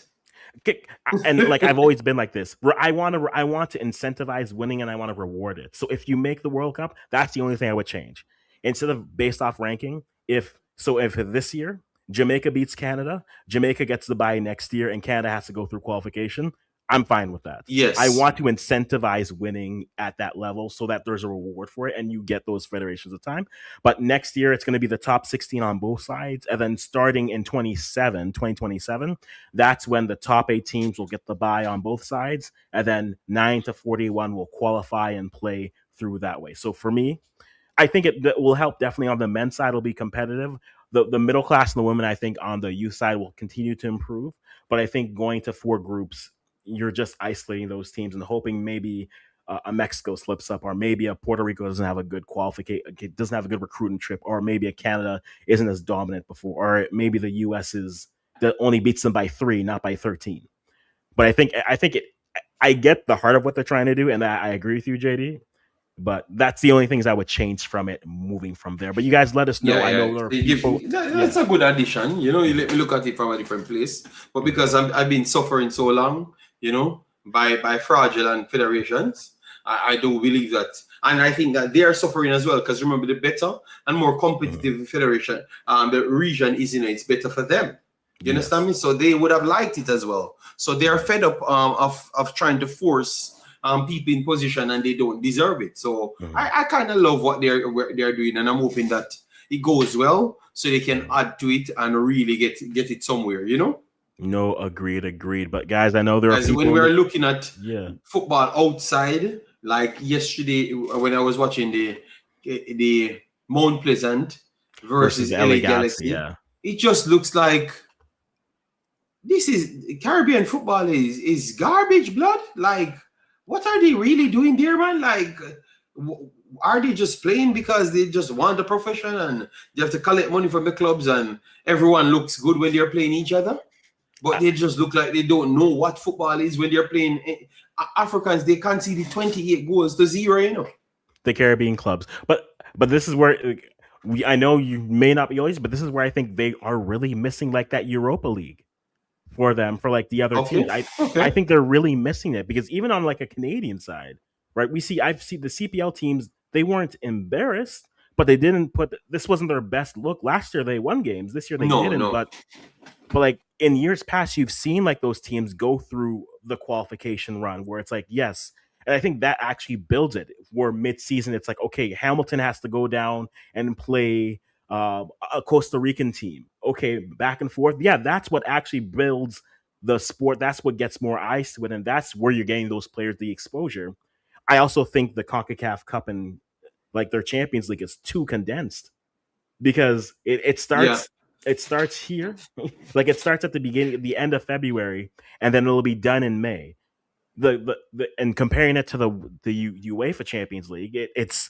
And like I've always been like this. I want to incentivize winning and I want to reward it. So if you make the World Cup, that's the only thing I would change. Instead of based off ranking, if this year Jamaica beats Canada, Jamaica gets the bye next year and Canada has to go through qualification, I'm fine with that. Yes. I want to incentivize winning at that level so that there's a reward for it and you get those federations of time. But next year, it's going to be the top 16 on both sides. And then starting in 2027, that's when the top 8 teams will get the bye on both sides. And then 9 to 41 will qualify and play through that way. So for me, I think it will help definitely on the men's side. It'll be competitive. The middle class and the women, I think, on the youth side will continue to improve. But I think going to 4 groups, you're just isolating those teams and hoping maybe a Mexico slips up, or maybe a Puerto Rico doesn't have a good doesn't have a good recruiting trip, or maybe a Canada isn't as dominant before, or maybe the US that only beats them by 3, not by 13. But I get the heart of what they're trying to do, and I agree with you, JD. But that's the only things I would change from it moving from there. But you guys let us know. Yeah. I know there are people. That's a good addition. You let me look at it from a different place. But because I've been suffering so long, by fraudulent federations, I do believe that. And I think that they are suffering as well. Because remember, the better and more competitive federation, the region is, it's better for them. You understand me? So they would have liked it as well. So they are fed up of trying to force people in position and they don't deserve it. So I kind of love what they're doing, and I'm hoping that it goes well so they can add to it and really get it somewhere, No, agreed. But guys, I know there are people when we're looking at football outside, like yesterday when I was watching the Mount Pleasant versus versus the LA LA Galaxy. Galaxy. Yeah, It just looks like this is Caribbean football is garbage blood. Like, what are they really doing there, man? Like, are they just playing because they just want a profession and they have to collect money from the clubs and everyone looks good when they're playing each other? But they just look like they don't know what football is when they're playing. Africans, they conceded 28 goals to 0, you know. the Caribbean clubs. But this is where I know you may not be always, but this is where I think they are really missing like that Europa League for them for like the other Okay, teams. I okay. think they're really missing it because even on like a Canadian side, right? I've seen the CPL teams. They weren't embarrassed, but they didn't put. This wasn't their best look. Last year they won games. This year they No, didn't. no. But like in years past, you've seen like those teams go through the qualification run where it's like, yes. And I think that actually builds it. Where mid-season, it's like, okay, Hamilton has to go down and play a Costa Rican team. Okay, back and forth. Yeah, that's what actually builds the sport. That's what gets more eyes to it, and that's where you're getting those players the exposure. I also think the CONCACAF Cup and like their Champions League is too condensed because Yeah. it starts here, like it starts at the end of February, and then it'll be done in May. And comparing it to the UEFA Champions League, it's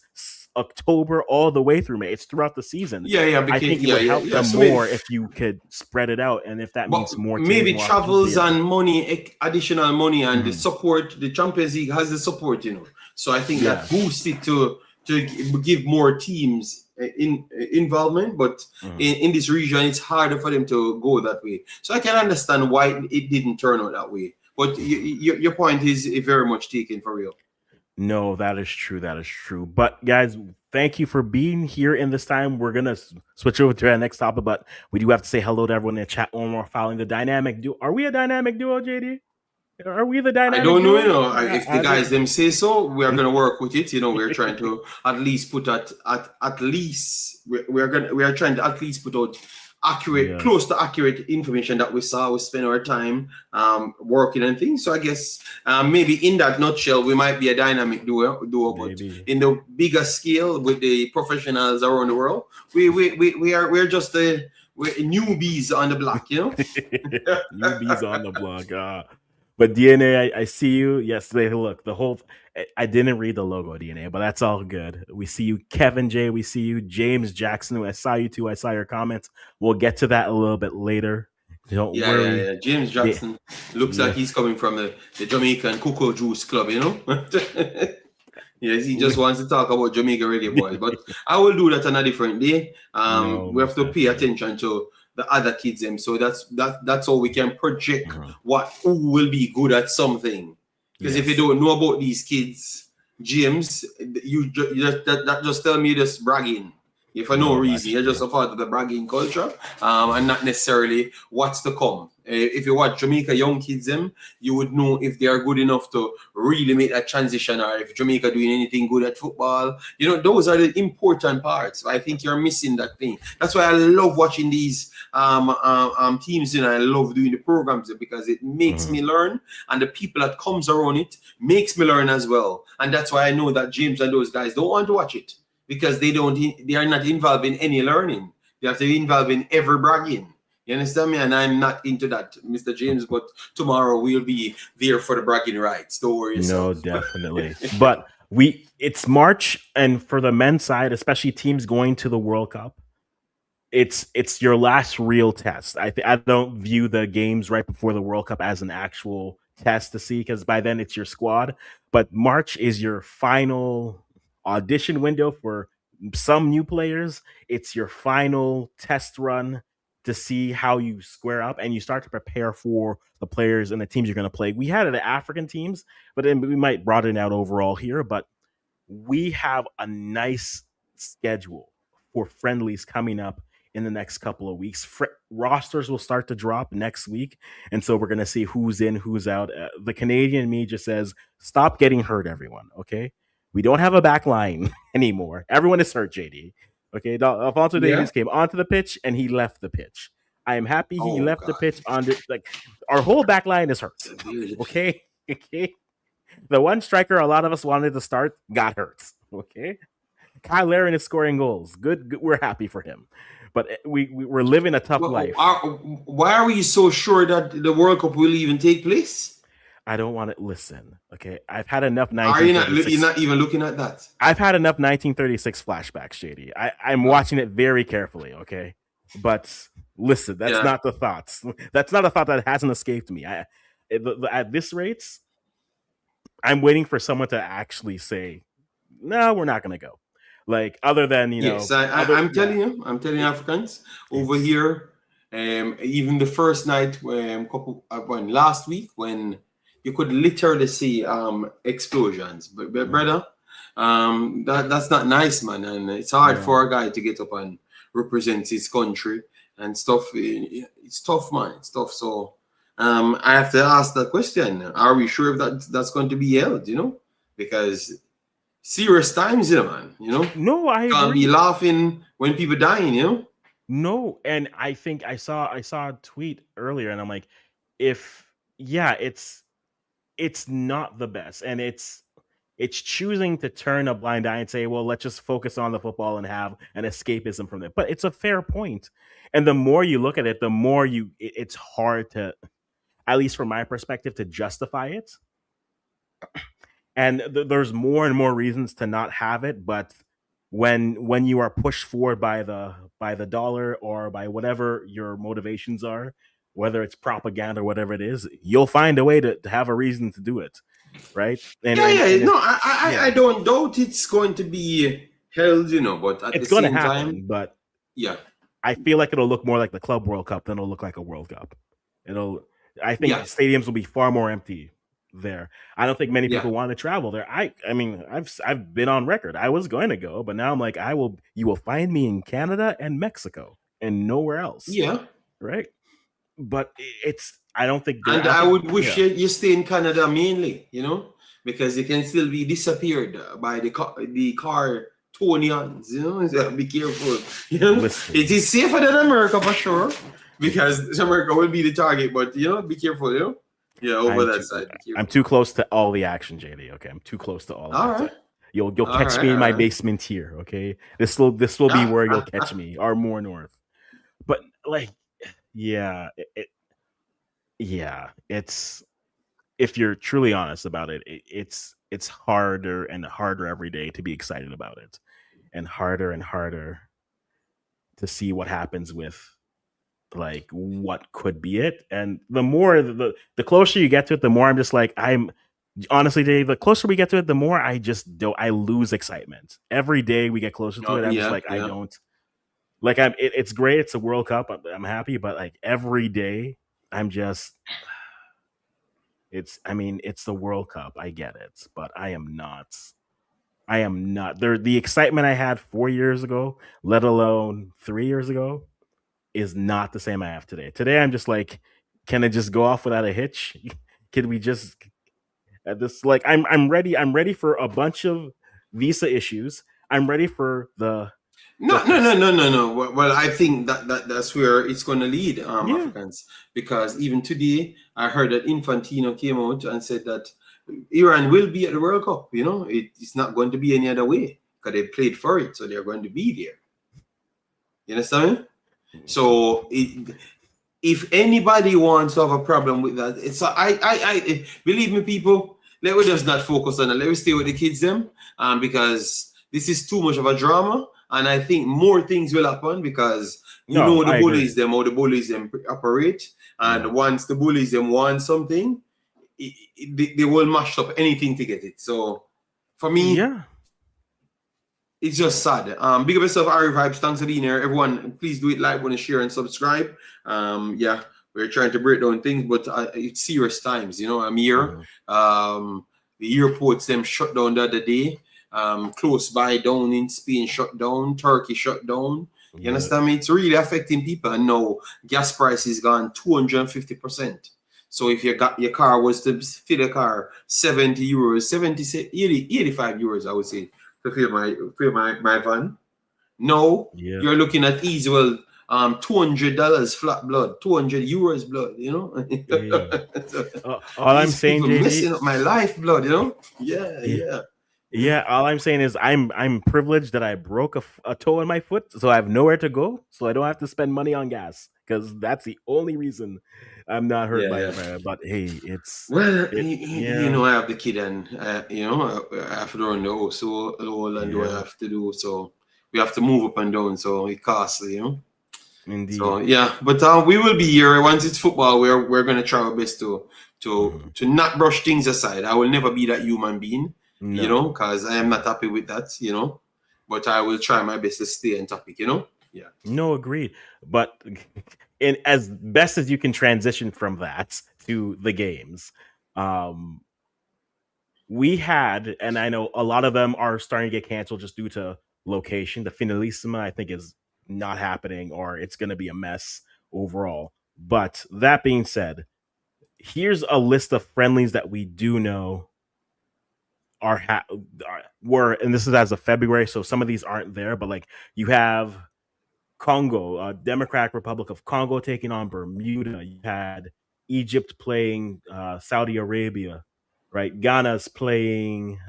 October all the way through May. It's throughout the season. Yeah, yeah, I because think it would help yeah. them So maybe, more if you could spread it out, and if that but means more teams, maybe more opportunity. travels Yeah. and money, additional money, and the Mhm. support. The Champions League has the support, you know. So I think that Yeah. boosts it to give more teams involvement. But Mhm. in this region, it's harder for them to go that way. So I can understand why it didn't turn out that way. But your point is very much taken for real. No, that is true. That is true. But guys, thank you for being here in this time. We're gonna switch over to our next topic, but we do have to say hello to everyone in the chat one more following the dynamic duo. Are we a dynamic duo, JD? Are we the I dynamic don't know, you duo? know, if the I guys don't. them say so, we are gonna work with it. You know, we're trying to at least put at least we are trying to at least put out accurate, Yes. close to accurate information that we saw. We spend our time working and things. So I guess maybe in that nutshell, we might be a dynamic duo. But Maybe. in the bigger scale with the professionals around the world, we're just we're newbies on the block, you know. Newbies on the block. But DNA, I see you. Yes, look, the whole. I didn't read the logo, DNA, but that's all good. We see you, Kevin J. We see you, James Jackson. I saw you too. I saw your comments. We'll get to that a little bit later. Don't Yeah, yeah, worry. yeah. James Yeah, Jackson looks like yeah. he's coming from the Jamaican Cocoa Juice Club, you know? Yes, he just We- wants to talk about Jamaica Reggae Boys. But I will do that on a different day. no, We have most to pay definitely. attention to the other kids. So that's how we can project Mhm. who will be good at something. Because if you Yes. don't know about these kids, James, that just tell me this bragging. Yeah, for no No, that's reason. You're just true. a part of the bragging culture, and not necessarily what's to come. If you watch Jamaica young kids, them, you would know if they are good enough to really make that transition, or if Jamaica doing anything good at football. You know, those are the important parts. I think you're missing that thing. That's why I love watching these teams. You know, I love doing the programs because it makes Mhm. me learn, and the people that comes around it makes me learn as well. And that's why I know that James and those guys don't want to watch it because they are not involved in any learning. They have to be involved in every bragging. You understand me? And I'm not into that, Mr. James. But tomorrow we'll be there for the bragging rights. Don't worry No, yourself. definitely. But it's March, and for the men's side, especially teams going to the World Cup, it's your last real test. I don't view the games right before the World Cup as an actual test to see because by then it's your squad. But March is your final audition window for some new players. It's your final test run to see how you square up, and you start to prepare for the players and the teams you're going to play. We had the African teams, but then we might broaden out overall here. But we have a nice schedule for friendlies coming up in the next couple of weeks. Rosters will start to drop next week, and so we're going to see who's in, who's out. The Canadian me just says, "Stop getting hurt, everyone." Okay, we don't have a back line anymore. Everyone is hurt. JD. Okay, Alfonso Yeah. Davies came onto the pitch and he left the pitch. I am happy he Oh left the God. pitch on the like. Our whole back line is hurt. Okay, okay. The one striker a lot of us wanted to start got hurt. Okay, Kyle Larin is scoring goals. Good, we're happy for him. But we're living a tough life. Why are we so sure that the World Cup will even take place? I don't want to listen. Okay, I've had enough Are you not? You're 1936. not even looking at that. I've had enough 1936 flashbacks, JD. I'm watching it very carefully. Okay, but listen, that's Yeah. not the thoughts. That's not a thought that hasn't escaped me. At this rates, I'm waiting for someone to actually say, "No, we're not going to go." Like other than Yes, I'm telling you, Africans over it's here. Even the first night, when last week, when you could literally see explosions, but brother, that's not nice, man, and it's hard for a guy to get up and represent his country and stuff. It's tough, man. It's tough. So, I have to ask that question: are we sure if that's going to be held? Because serious times, man. No, I Can't be agree. laughing when people dying. No, and I think I saw a tweet earlier, and I'm like, if yeah, it's not the best, and it's choosing to turn a blind eye and say, well, let's just focus on the football and have an escapism from it. But it's a fair point, and the more you look at it, the more it's hard to, at least from my perspective, to justify it. And there's more and more reasons to not have it, but when you are pushed forward by the dollar or by whatever your motivations are, whether it's propaganda or whatever it is, you'll find a way to have a reason to do it, right? And No, I don't doubt it's going to be held, but at the it's going to same time, happen, but yeah, I feel like it'll look more like the Club World Cup than it'll look like a World Cup. It'll I think yeah, stadiums will be far more empty there. I don't think many yeah, people want to travel there. I mean, I've been on record. I was going to go, but now I'm like, you will find me in Canada and Mexico and nowhere else, yeah. right? But it's I don't think And I I think would wish yeah. you stay in Canada mainly, because you can still be disappeared by the Cartonians, So be careful, Listen, It is safer than America for sure, because America will be the target, but be careful, Yeah, over I'm that too side, be I'm careful. too close to all the action, JD. Okay, I'm too close to all of All it. right, You'll all catch right, me in my all right. basement here. Okay, this will be where you'll catch me, or more north. But like, yeah, yeah, it's if you're truly honest about it, it's harder and harder every day to be excited about it, and harder to see what happens with like what could be it. And the more the closer you get to it, the more I'm just like I'm honestly, Dave. The closer we get to it, the more I just don't. I lose excitement every day we get closer to it. I'm just Yeah, like I yeah. don't like. It's great. It's a World Cup. I'm happy, but like every day, I'm just it's I mean, it's the World Cup. I get it, but I am not. I am not there. The excitement I had 4 years ago, let alone 3 years ago, is not the same I have today. Today, I'm just like, can it just go off without a hitch? Can we just at this like I'm ready. I'm ready for a bunch of visa issues. I'm ready for No, no, no, no, no, no. Well, I think that's where it's going to lead yeah. Africans, because even today I heard that Infantino came out and said that Iran will be at the World Cup. It's not going to be any other way because they played for it, so they're going to be there. You understand? So if anybody wants to have a problem with that, it's I believe me, people. Let me just not focus on it. Let me stay with the kids them, because this is too much of a drama, and I think more things will happen because we No, know the I agree. bullies them, how the bullies them operate, Yeah. and once the bullies them want something, they will mash up anything to get it. So for me, Yeah. it's just sad. Big up yourself, Ari Vibes. Thanks for being here. Everyone, please do it, like, want to share, and subscribe. Yeah, we're trying to break down things, but it's serious times. I'm here. Mhm. The airports them shut down the other day. Close by down in Spain shut down. Turkey shut down. You Yeah. understand me? It's really affecting people. And now gas prices gone 250%. So if you got your car was to fill a car 70 euros, 70, 80, 85 euros, I would say, to fill my van. No, Yeah. you're looking at easy well $200 flat blood, 200 euros blood, Yeah. So All I'm these saying, people JD, messing up my life blood, Yeah, yeah, yeah. Yeah, all I'm saying is I'm privileged that I broke a toe in my foot, so I have nowhere to go, so I don't have to spend money on gas because that's the only reason I'm not hurt Yeah, by yeah. the fire. But hey, it's Well, it. you Yeah, know, I have the kid, and I have to run the house. So all and do I yeah, have to do? So we have to move up and down. So it costly, you know. So indeed. yeah, but we will be here once it's football. We're gonna try our best Hmm. to not brush things aside. I will never be that human being, No, because I am not happy with that. But I will try my best to stay on topic. Yeah. no, agreed. But in as best as you can transition from that to the games, um, we had, and I know a lot of them are starting to get canceled just due to location. The Finalissima, I think, is not happening, or it's going to be a mess overall. But that being said, here's a list of friendlies that we do know were, and this is as of February, so some of these aren't there. But like you have Congo, Democratic Republic of Congo taking on Bermuda. You had Egypt playing Saudi Arabia, right? Ghana's playing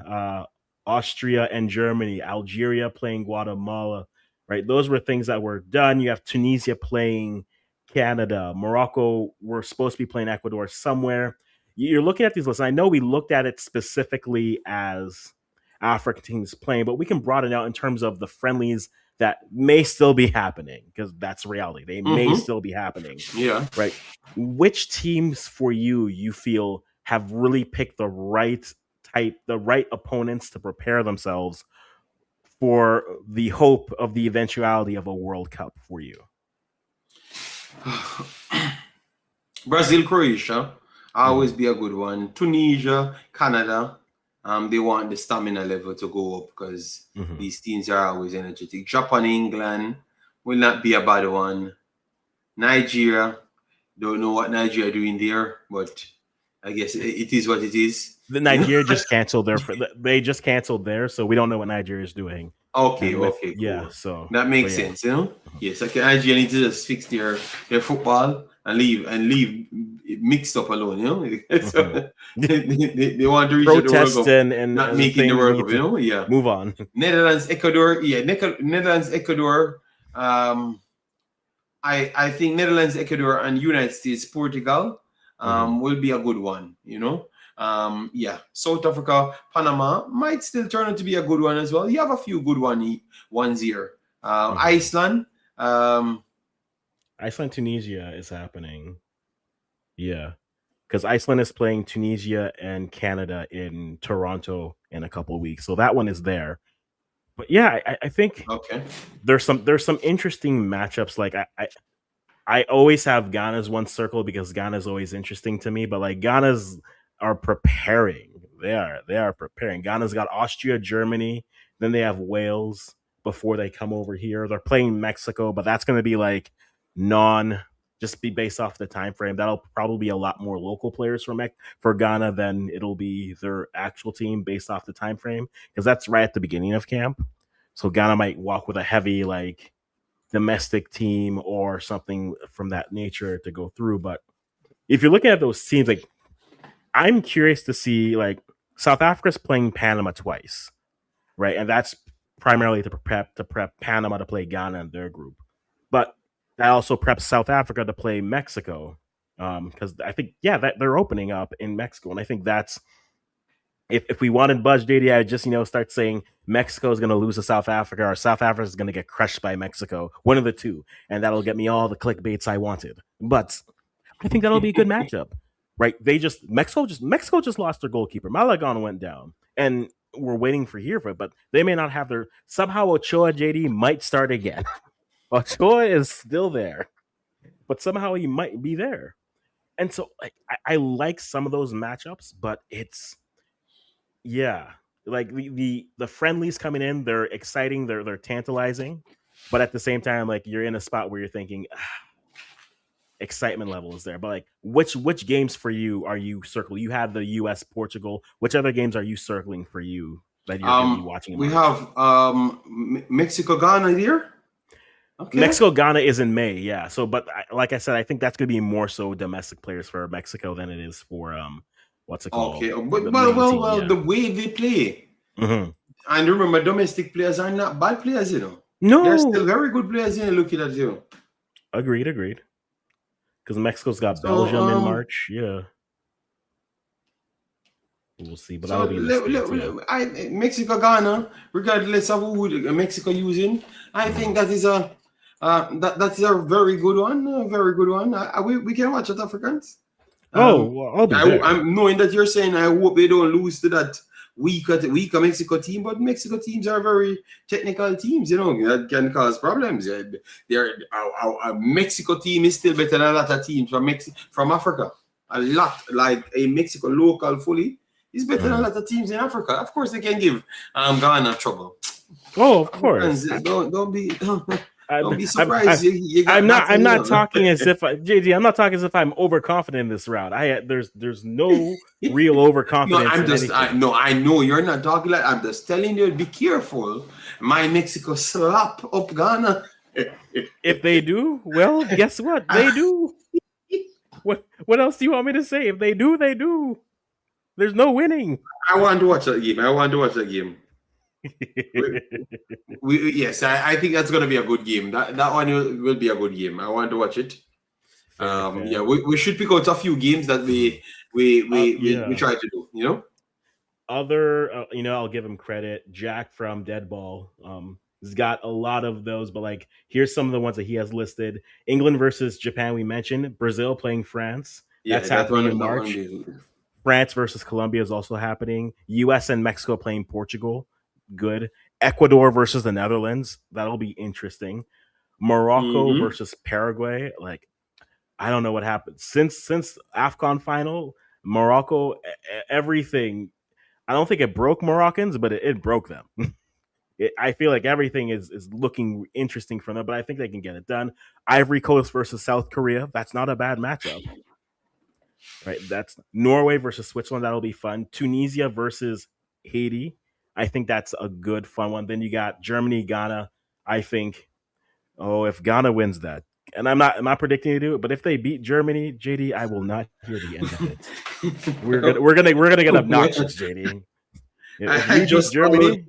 Austria and Germany. Algeria playing Guatemala, right? Those were things that were done. You have Tunisia playing Canada. Morocco were supposed to be playing Ecuador somewhere. You're looking at these lists. I know we looked at it specifically as African teams playing, but we can broaden out in terms of the friendlies that may still be happening because that's reality. They may Mm-hmm. still be happening, Yeah. right? Which teams for you feel have really picked the right opponents to prepare themselves for the hope of the eventuality of a World Cup for you? Brazil, Croatia, always Mm-hmm. be a good one. Tunisia, Canada, they want the stamina level to go up because Mm-hmm. these teams are always energetic. Japan, England will not be a bad one. Nigeria, don't know what Nigeria doing there, but I guess it is what it is. The You know. Nigeria just canceled they just canceled there, so we don't know what Nigeria is doing. Okay, And with okay, yeah, cool. so That but makes yeah. sense. Mhm. Yes, okay. Nigeria need to just fix their football and leave it mixed up alone. Mhm. So they want to reach at the World Protests Cup, and not the making the things World need to Cup. Yeah. move on. Netherlands, Ecuador. Yeah, Netherlands, Ecuador. Um, I think Netherlands, Ecuador, and United States, Portugal Mhm. will be a good one. Yeah, South Africa, Panama might still turn out to be a good one as well. You have a few good ones here. Mhm. Iceland. Um, Iceland Tunisia is happening. Yeah, because Iceland is playing Tunisia and Canada in Toronto in a couple of weeks, so that one is there. But yeah, I think okay. there's some interesting matchups. Like I always have Ghana's one circle because Ghana's always interesting to me, but like Ghana's are preparing. They are preparing. Ghana's got Austria, Germany, then they have Wales before they come over here. They're playing Mexico, but that's going to be like non just be based off the time frame. That'll probably be a lot more local players for Ghana than it'll be their actual team based off the time frame because that's right at the beginning of camp. So Ghana might walk with a heavy like domestic team or something from that nature to go through. But if you're looking at those teams, like I'm curious to see like South Africa's playing Panama twice, right? And that's primarily to prep Panama to play Ghana in their group. But that also preps South Africa to play Mexico. Because I think that they're opening up in Mexico, and I think that's if we wanted Buzz JD, I'd just start saying Mexico is going to lose to South Africa or South Africa is going to get crushed by Mexico, one of the two, and that'll get me all the clickbaits I wanted. But I think that'll be a good matchup, right? Mexico just lost their goalkeeper. Malagon went down, and we're waiting for it, but they may not have their somehow Ochoa JD might start again. Ochoa is still there, but somehow he might be there, and so like, I like some of those matchups, but it's yeah, like the friendlies coming in, they're exciting, they're tantalizing, but at the same time, like you're in a spot where you're thinking excitement level is there. But like, which games for you are you circling? You have the U.S. Portugal. Which other games are you circling for you that you're going to be watching in We March? have Mexico, Ghana here. Okay. Mexico Ghana is in May, yeah. So, but like I said, I think that's going to be more so domestic players for Mexico than it is for what's it called Okay. the But well, main well, team. well. Yeah. The way they play. Mm-hmm. And remember, domestic players are not bad players, you know. They're still No, very good players, you know, looking at you. agreed. Because Mexico's got So, Belgium in March. Yeah, we'll see, but so that'll be interesting too. Mexico, Ghana, regardless of who Mexico using, I think Mm-hmm. that is a that is a very good one, a very good one. We can watch it, Africans. Oh, Um, well, I'll be there. I'm knowing that you're saying I hope they don't lose to that weaker Mexico team, but Mexico teams are very technical teams, you know, that can cause problems. Our Mexico team is still better than a lot of teams from Africa. A lot, like a Mexico local fully is better than a Mm-hmm. lot of teams in Africa. Of course, they can give Ghana trouble. Oh, of Africans, course. don't be I'm, surprised. You got I'm not. that, I'm you not know. talking as if JD. I'm not talking as if I'm overconfident in this round. There's no real No, overconfidence I'm in just, anything. no, I know you're not talking like, I'm just telling you, be careful. My Mexico slap up Ghana. If they do, well, guess what? They do. What else do you want me to say? If they do, they do. There's no winning. I want to watch that game. I want to watch that game. Yes, I think that's going to be a good game. That one will be a good game. I want to watch it. Yeah, Fair. we should pick out a few games that Mhm. we Yeah. try to do, you know? Other, I'll give him credit. Jack from Deadball, has got a lot of those, but like, here's some of the ones that he has listed: England versus Japan. We mentioned Brazil playing France. Yeah, That's happening in that one March. is. France versus Colombia is also happening. U.S. and Mexico playing Portugal. Good. Ecuador versus the Netherlands. That'll be interesting. Morocco Mm-hmm. versus Paraguay. Like, I don't know what happened since AFCON final. Morocco, everything. I don't think it broke Moroccans, but it broke them. I feel like everything is looking interesting for them, but I think they can get it done. Ivory Coast versus South Korea. That's not a bad matchup, right? That's Norway versus Switzerland. That'll be fun. Tunisia versus Haiti. I think that's a good fun one. Then you got Germany, Ghana. I think, oh, if Ghana wins that, and I'm not predicting to do it, but if they beat Germany, JD, I will not hear the end of it. We're gonna get obnoxious, JD. If I we beat just call it Germany,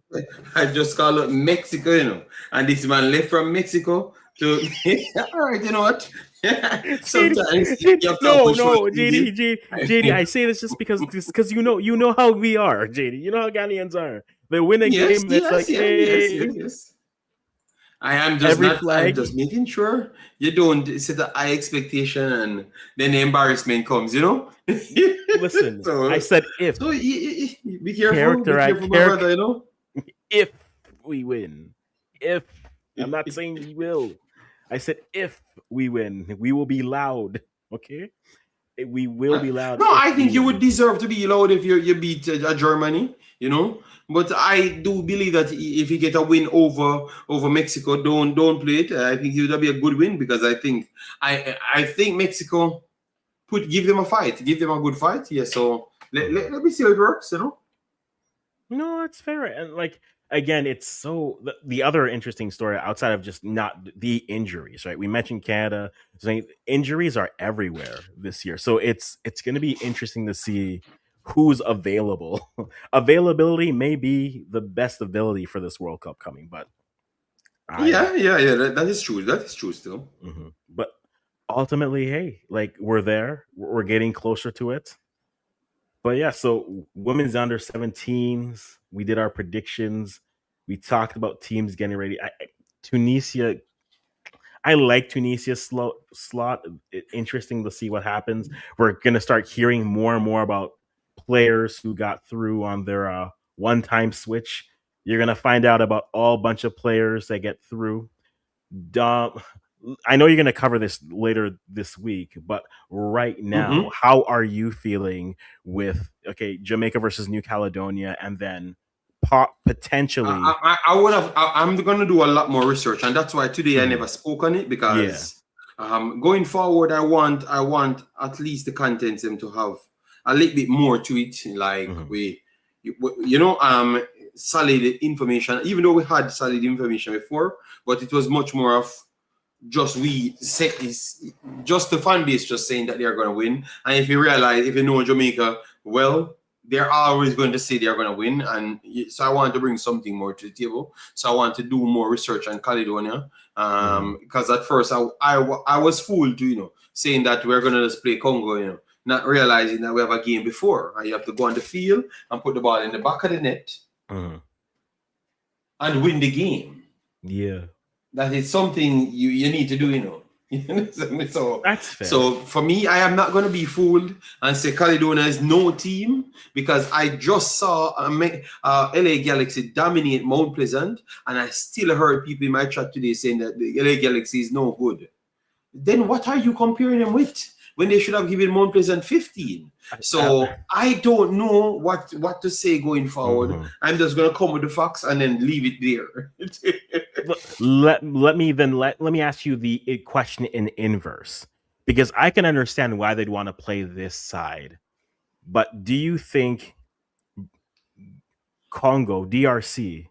I just call it Mexico, you know. And this man left from Mexico to all right, you know what? Sometimes you have to no, push for no, the easy. JD. I say this just because you know how we are, JD. You know how Ghanaians are. They win a Yes, game, it's yes, like, yes, yes, hey, yes, yes. I am just every not, I'm flag. just making sure you don't set a high expectation and then the embarrassment comes, you know? Listen, I so, said if be careful, my brother, you know? if we win, if I'm not saying we will. I said if we win, we will be loud. Okay, we will be loud No, if I we think you would win. deserve to be loud if you beat Germany, you know. But I do believe that if you get a win over Mexico, don't play it. I think it would be a good win because I think Mexico give them a fight, give them a good fight. Yeah, so Mhm. let me see how it works, you know. No, that's fair. And like, again, it's so the other interesting story outside of just not the injuries, right? We mentioned Canada. Saying injuries are everywhere this year, so it's going to be interesting to see who's available. Availability may be the best ability for this World Cup coming, but I Yeah. That is true. That is true still. but ultimately, hey, like we're there. We're getting closer to it. But yeah, so women's under 17s, we did our predictions. We talked about teams getting ready. Tunisia, I like Tunisia's slot. Interesting to see what happens. We're going to start hearing more and more about players who got through on their one-time switch. You're going to find out about all bunch of players that get through. Dom, I know you're going to cover this later this week, but right now, Mm-hmm. how are you feeling with Jamaica versus New Caledonia, and then potentially, I would have. I'm gonna do a lot more research, and that's why today I mhm, never spoke on it yeah, because going forward, I want at least the content them to have a little bit more to it. Like mhm, you know, solid information. Even though we had solid information before, but it was much more of just we set just the fan base just saying that they are gonna win. And if you know Jamaica well, they're always going to say they're going to win. And so I want to bring something more to the table. So I want to do more research on Caledonia. Because at first I was fooled to, saying that we're going to just play Congo, not realizing that we have a game before. And you have to go on the field and put the ball in the back of the net and win the game. Yeah. That is something you need to do, So that's fair. So for me, I am not going to be fooled and say Caledonia is no team, because I just saw LA Galaxy dominate Mount Pleasant, and I still heard people in my chat today saying that the LA Galaxy is no good. Then what are you comparing them with when they should have given Mount Pleasant 15? So I don't know what to say going forward. I'm just going to come with the facts and then leave it there. let me ask you the question in inverse, because I can understand why they'd want to play this side, but do you think Congo, DRC, do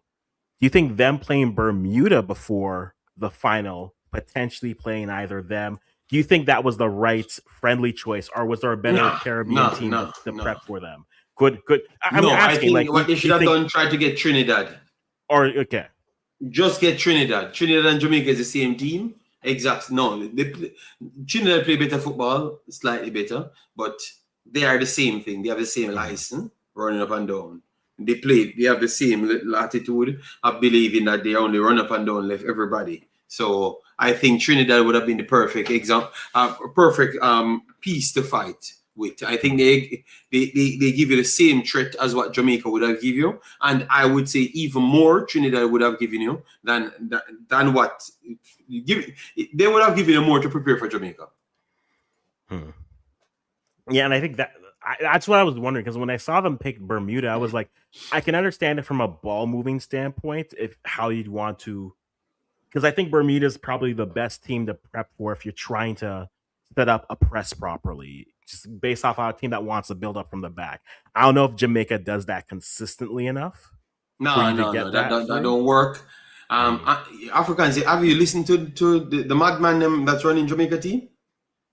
you think them playing Bermuda before the final, potentially playing either them, do you think that was the right friendly choice, or was there a better Caribbean team to prep for them? I think what they should have done, try to get Trinidad. Just get Trinidad. Trinidad and Jamaica is the same team. Exactly. No, Trinidad play better football, slightly better, but they are the same thing. They have the same license, running up and down. They have the same latitude of believing that they only run up and down left everybody. So I think Trinidad would have been the perfect piece to fight with. I think they give you the same threat as what Jamaica would have given you, and I would say even more Trinidad would have given you than what they would have given you more to prepare for Jamaica. Yeah, and I think that's what I was wondering, because when I saw them pick Bermuda, I was like, I can understand it from a ball moving standpoint, how you'd want to, because I think Bermuda is probably the best team to prep for if you're trying to set up a press properly, just based off a team that wants to build up from the back. I don't know if Jamaica does that consistently enough. No, that don't work. Africans, have you listened to the madman that's running Jamaica team?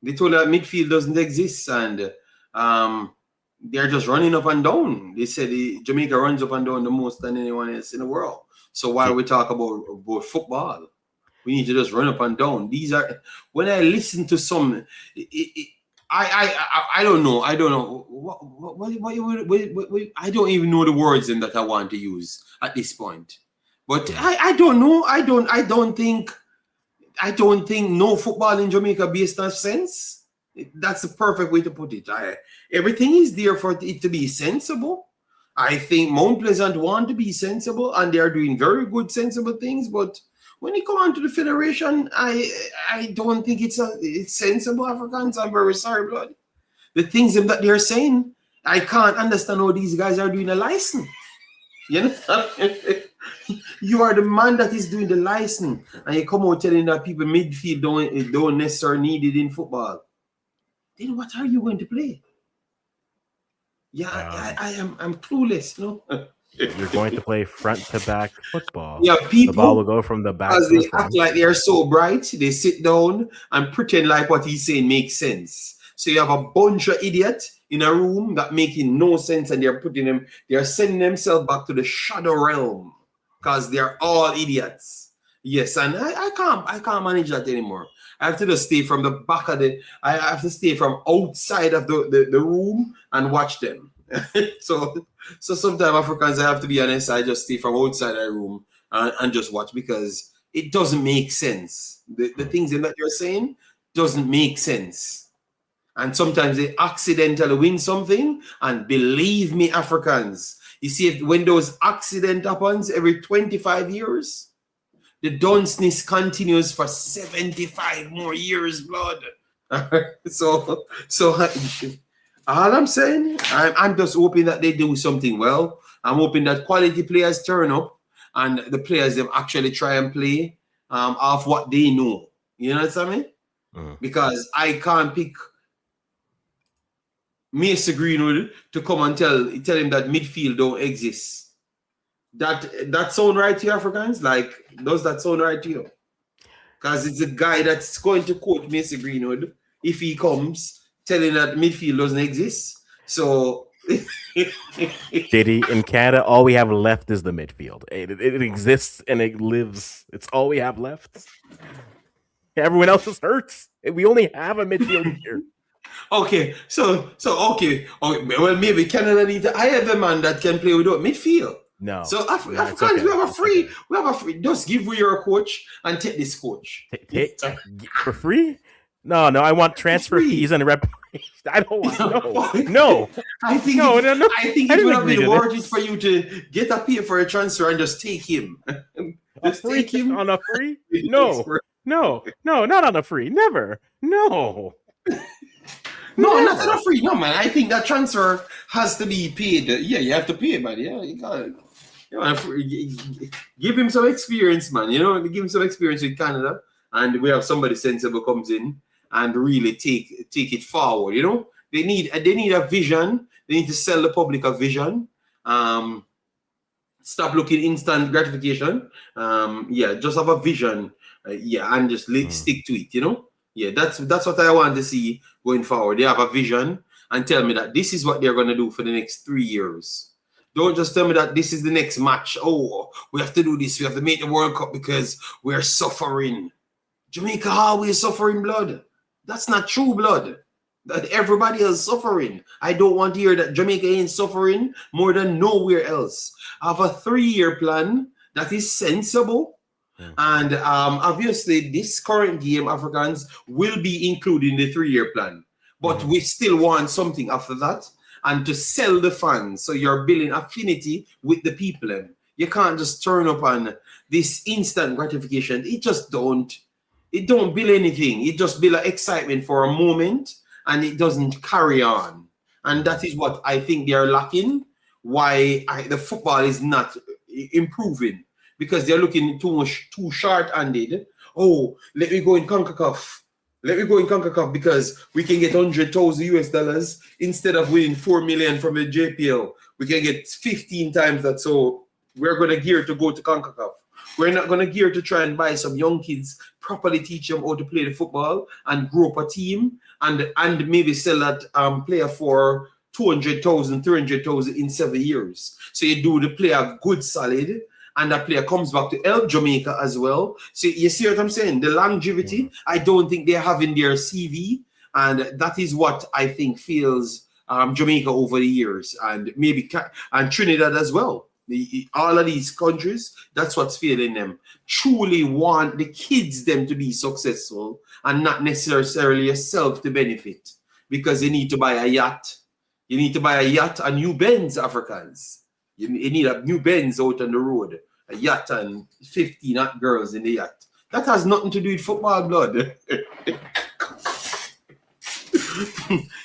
They told that midfield doesn't exist, and they're just running up and down. They said Jamaica runs up and down the most than anyone else in the world. So while we talk about football, we need to just run up and down. These are, when I listen to some, I don't know. I don't know what I don't even know the words in that I want to use at this point. But I don't know. I don't think no football in Jamaica based on sense. That's the perfect way to put it. Everything is there for it to be sensible. I think Mount Pleasant want to be sensible, and they are doing very good, sensible things. But when you come on to the federation, I don't think it's sensible, Africans. I'm very sorry, blood. The things that they're saying, I can't understand how these guys are doing a license. You understand? You are the man that is doing the license, and you come out telling that people midfield don't necessarily need it in football. Then what are you going to play? Yeah, I'm clueless, You're going to play front to back football. Yeah, people, the ball will go from the back. Because they act like they are so bright, they sit down and pretend like what he's saying makes sense. So you have a bunch of idiots in a room that making no sense, and they're sending themselves back to the shadow realm because they're all idiots. Yes, and I can't manage that anymore. I have to just stay from the back of I have to stay from outside of the room and watch them. So sometimes Africans, I have to be honest, I just stay from outside the room and just watch, because it doesn't make sense. The things that you're saying doesn't make sense. And sometimes they accidentally win something, and believe me, Africans, you see, when those accident happens every 25 years, the dunceness continues for 75 more years, blood. So all I'm saying, I'm just hoping that they do something well. I'm hoping that quality players turn up, and the players them actually try and play off what they know. You know what I mean? Because I can't pick Mason Greenwood to come and tell him that midfield don't exist. That sound right to you, Africans? Like, does that sound right to you? Because it's a guy that's going to quote Mason Greenwood if he comes telling that midfield doesn't exist. So JD, in Canada, all we have left is the midfield. It exists and it lives. It's all we have left. Everyone else is hurt. We only have a midfield here. Okay, so okay. Well, maybe Canada needs to hire the man that can play without midfield. No. So Africans, okay. we have a free. Just give me your coach and take this coach. For free? No, I want transfer fees and reparation. I don't want no. I think no. I think it would have been worth it for you to get a pay for a transfer and just take him. Just take him on a free? No, not on a free. Never. No. No, not on a free. No, man. I think that transfer has to be paid. Yeah, you have to pay, man. Yeah, you got it. Give him some experience, man. Give him some experience in Canada, and we have somebody sensible comes in and really take it forward. They need a vision. They need to sell the public a vision. Stop looking instant gratification. Just have a vision. And just stick to it. Yeah, that's what I want to see going forward. They have a vision and tell me that this is what they're going to do for the next 3 years. Don't just tell me that this is the next match. Oh, we have to do this. We have to make the World Cup because we're suffering. Jamaica always suffering blood. That's not true blood. That everybody is suffering. I don't want to hear that Jamaica ain't suffering more than nowhere else. I have a 3-year plan that is sensible. And obviously, this current game, Africans, will be included in the 3-year plan. But we still want something after that and to sell the fans. So you're building affinity with the people. And you can't just turn up on this instant gratification. It don't build anything. It just builds excitement for a moment and it doesn't carry on. And that is what I think they are lacking. Why the football is not improving. Because they're looking too short-handed. Oh, let me go in CONCACAF. Because we can get $100,000 instead of winning $4 million from the JPL. We can get 15 times that. So we're going to gear to go to CONCACAF. We're not going to gear to try and buy some young kids, properly teach them how to play the football and grow up a team and maybe sell that player for 200,000, 300,000 in 7 years. So you do the player good, solid. And that player comes back to help Jamaica as well. So you see what I'm saying? The longevity, I don't think they have in their CV. And that is what I think fails Jamaica over the years. And maybe and Trinidad as well. All of these countries, that's what's failing them. Truly want the kids them to be successful and not necessarily yourself to benefit. Because you need to buy a yacht. You need to buy a yacht and new Benz, Africans. You need a new Benz out on the road, a yacht and 15 hot girls in the yacht. That has nothing to do with football blood.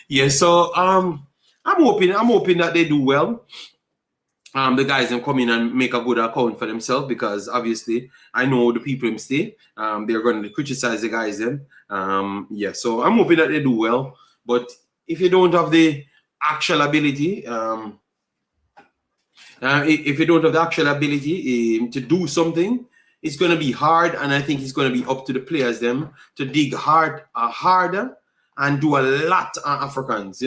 Yeah, so I'm hoping that they do well. The guys can come in and make a good account for themselves because obviously I know the people in stay. They're going to criticize the guys then. So I'm hoping that they do well. But if you don't have the actual ability, to do something, it's going to be hard, and I think it's going to be up to the players them to dig harder and do a lot on Africans.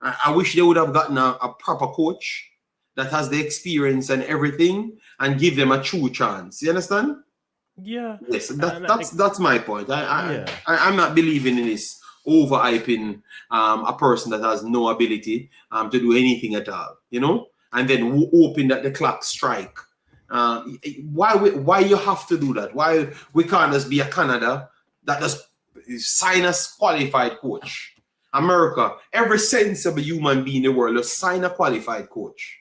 I wish they would have gotten a proper coach that has the experience and everything, and give them a true chance. You understand? Yeah. Yes, that's my point. I'm not believing in this overhyping a person that has no ability to do anything at all. And then hoping that the clock strike. Why you have to do that? Why we can't just be a Canada that just sign a qualified coach? America, every sensible human being in the world, just sign a qualified coach.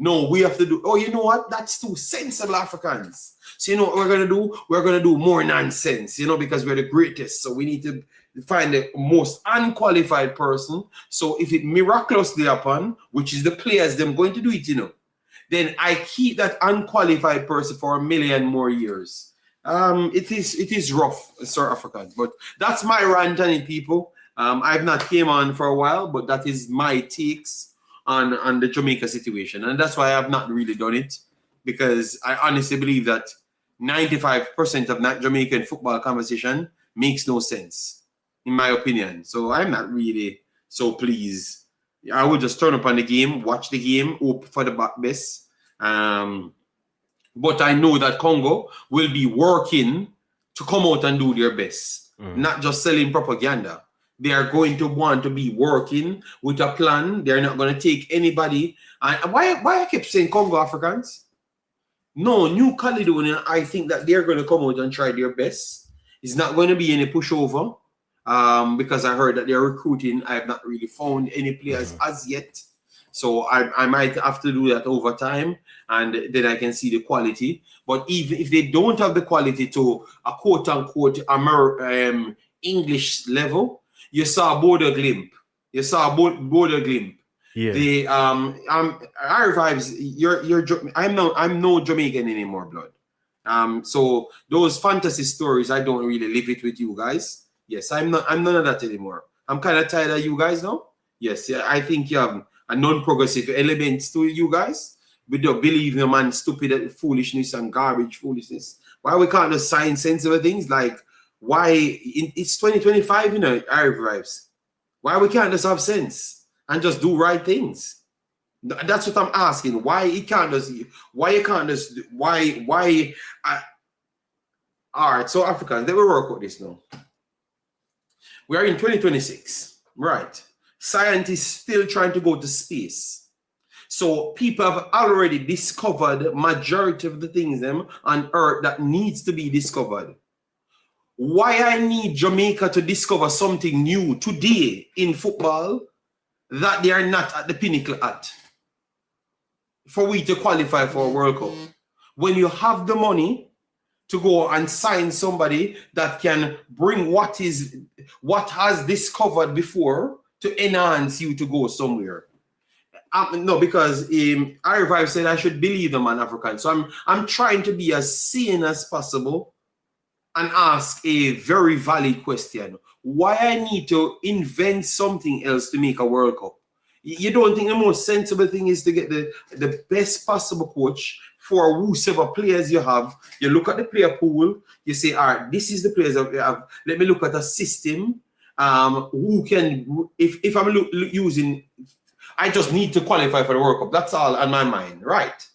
No, we have to do. Oh, you know what? That's too sensible Africans. So you know what we're gonna do? We're gonna do more nonsense. Because we're the greatest. So we need to find the most unqualified person. So if it miraculously happen, which is the players them going to do it, then I keep that unqualified person for 1 million more years. It is rough, South Africans, but that's my rant on it, people. I've not came on for a while, but that is my takes on the Jamaica situation, and that's why I have not really done it, because I honestly believe that 95% of that Jamaican football conversation makes no sense, in my opinion. So I'm not really so pleased I would just turn up on the game, watch the game, hope for the best. But I know that Congo will be working to come out and do their best, not just selling propaganda. They are going to want to be working with a plan. They're not going to take anybody. And why I kept saying Congo Africans? No, New Caledonia, I think that they're going to come out and try their best. It's not going to be any pushover because I heard that they're recruiting. I have not really found any players as yet. So I might have to do that over time, and then I can see the quality. But even if they don't have the quality to a quote-unquote English level, you saw Bodo Glimp. You saw Bodo Glimp. Yeah. The our vibes. I'm no Jamaican anymore, blood. So those fantasy stories, I don't really live it with you guys. Yes, I'm none of that anymore. I'm kind of tired of you guys now. Yes, yeah, I think you have a non-progressive elements to you guys. We don't believe in man stupid foolishness and garbage foolishness. Why we can't just sign sensible things? Like why it's 2025, you know, our vibes. Why we can't just have sense and just do right things? That's what I'm asking. Why it can't just? Why you can't just? Why? All right. So Africans, let me work with this now. We are in 2026, right? Scientists still trying to go to space. So people have already discovered majority of the things them on Earth that needs to be discovered. Why I need Jamaica to discover something new today in football that they are not at the pinnacle at for we to qualify for a World Cup? When you have the money to go and sign somebody that can bring what has discovered before to enhance you to go somewhere. No, because I Revive said I should believe them on African. So I'm trying to be as sane as possible and ask a very valid question. Why I need to invent something else to make a World Cup? You don't think the most sensible thing is to get the best possible coach for whoever players you have? You look at the player pool, you say, all right, this is the players that we have. Let me look at a system. Who can, if I'm using, I just need to qualify for the World Cup. That's all on my mind, right?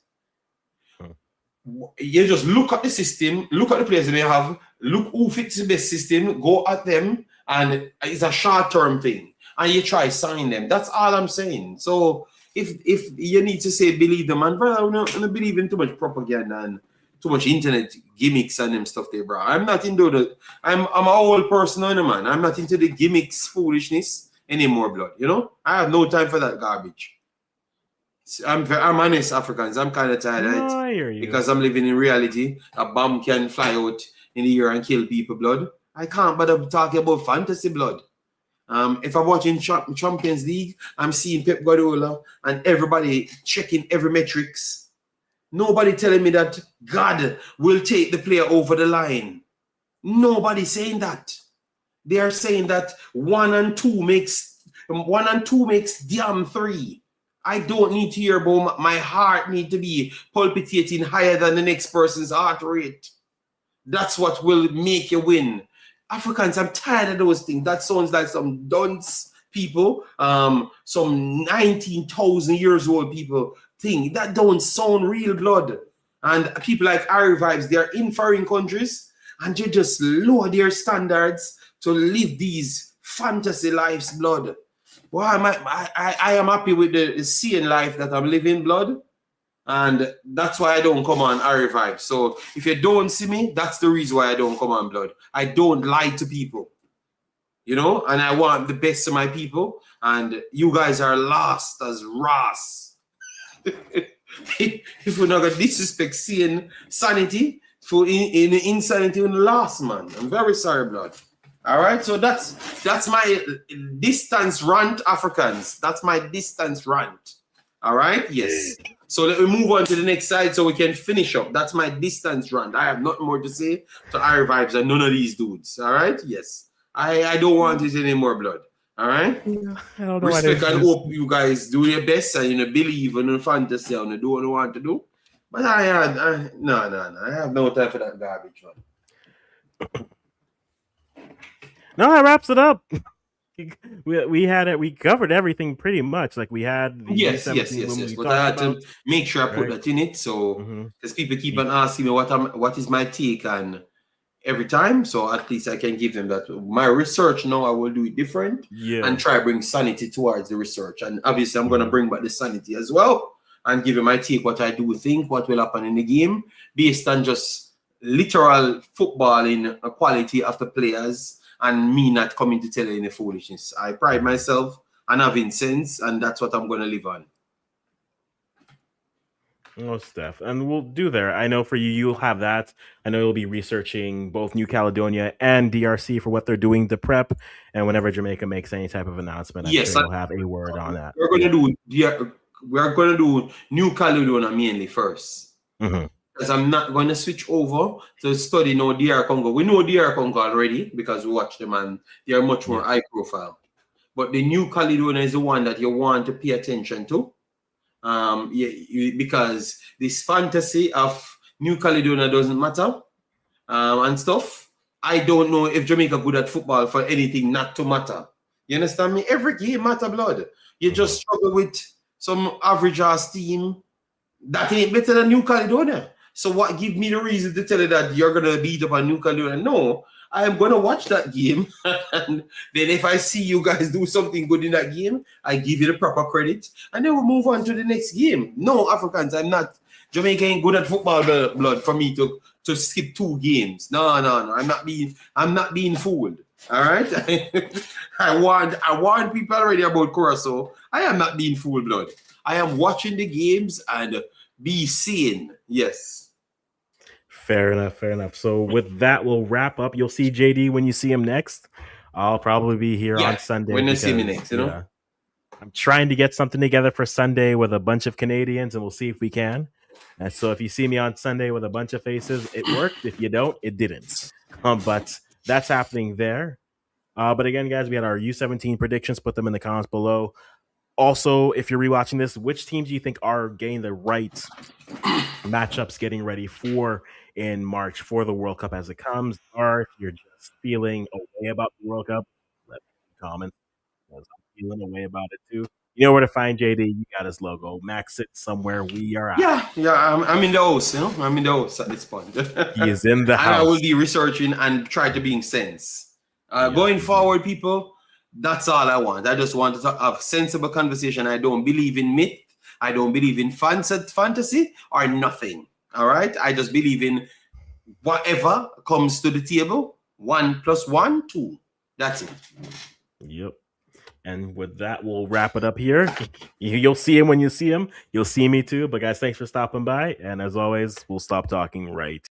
You just look at the system, look at the players that they have, look who fits the best system, go at them, and it's a short-term thing. And you try sign them. That's all I'm saying. So if you need to say believe them, man, bro, I'm not believe in too much propaganda and too much internet gimmicks and them stuff there, bro. I'm not into the. I'm an old person, man. I'm not into the gimmicks foolishness anymore, blood. You know, I have no time for that garbage. I'm honest, Africans. I'm kind of tired of it because I'm living in reality. A bomb can fly out in the air and kill people, blood. I can't bother talking about fantasy, blood. If I'm watching Champions League, I'm seeing Pep Guardiola and everybody checking every metrics. Nobody telling me that God will take the player over the line. Nobody saying that. They are saying that 1 and 2 makes damn 3. I don't need to hear about my heart need to be palpitating higher than the next person's heart rate. That's what will make you win. Africans, I'm tired of those things. That sounds like some dunce people, some 19,000 years old people thing. That don't sound real, blood. And people like Ari Vibes, they're in foreign countries and they just lower their standards to live these fantasy lives, blood. Well, I am happy with the seeing life that I'm living, blood. And that's why I don't come on Ari Vibe. So if you don't see me, that's the reason why I don't come on, blood. I don't lie to people, you know, and I want the best of my people. And you guys are lost as Ross. If we're not gonna disrespect seeing sanity for in insanity in the last, man. I'm very sorry, blood. All right, so that's my distance rant, Africans. That's my distance rant. All right, yes. So let me move on to the next side so we can finish up. That's my distance rant. I have nothing more to say to our vibes and none of these dudes. All right, yes. I don't want it anymore, blood. All right. Yeah, I don't know. Respect and hope you guys do your best and you believe in the fantasy and do what you want to do. But no. I have no time for that garbage, man. No, that wraps it up. we had it. We covered everything pretty much. Like we had the U17 women we But I talked had to about, make sure I put right? that in it. So Mm-hmm. because people keep on asking me what is my take on every time. So at least I can give them that. My research now, I will do it different and Yeah. try bring sanity towards the research. And obviously I'm gonna Mm-hmm. bring back the sanity as well and give them my take, what I do think, what will happen in the game, based on just literal footballing quality of the players and me not coming to tell you any foolishness. I pride myself on having sense, and that's what I'm gonna live on. Oh, Steph, and we'll do there. I know for you, you'll have that. I know you'll be researching both New Caledonia and DRC for what they're doing to prep. And whenever Jamaica makes any type of announcement, I'm sure Yes, you'll have a word on that. we're Yeah. gonna do we're gonna do New Caledonia mainly first. Mm-hmm. Because I'm not going to switch over to study no DR Congo. We know DR Congo already because we watch them and they are much more high profile. But the New Caledonia is the one that you want to pay attention to. Because this fantasy of New Caledonia doesn't matter and stuff. I don't know if Jamaica good at football for anything not to matter. You understand me? Every game matter, blood. You just struggle with some average ass team that ain't better than New Caledonia. So what give me the reason to tell you that you're gonna beat up on New Caledonia? No, I am gonna watch that game, and then if I see you guys do something good in that game, I give you the proper credit, and then we'll move on to the next game. No, Africans, I'm not. Jamaica ain't good at football, blood, for me to skip 2 games. No. I'm not being fooled. All right. I warned people already about Curacao. I am not being fooled, blood. I am watching the games and be seen. Yes. Fair enough. Fair enough. So with that, we'll wrap up. You'll see JD when you see him next. I'll probably be here Yeah. on Sunday When you because see me next, you know. I'm trying to get something together for Sunday with a bunch of Canadians, and we'll see if we can. And so if you see me on Sunday with a bunch of faces, it worked. If you don't, it didn't. But that's happening there. But again, guys, we had our U17 predictions. Put them in the comments below. Also, if you're rewatching this, which teams do you think are getting the right matchups getting ready for in March for the World Cup as it comes? Or if you're just feeling a way about the World Cup, let me know in the comments. Because I'm feeling a way about it too. You know where to find JD. You got his logo. Max it somewhere. We are out. Yeah. I'm in the house, you know. I'm in the house at this point. He is in the and I will house. be researching and try to be in sense. Yeah. Going forward, people, that's all I want. I just want to have sensible conversation. I don't believe in myth. I don't believe in fantasy or nothing. All right. I just believe in whatever comes to the table. 1 + 1, 2. That's it. Yep. And with that, we'll wrap it up here. You'll see him when you see him. You'll see me too. But guys, thanks for stopping by. And as always, we'll stop talking right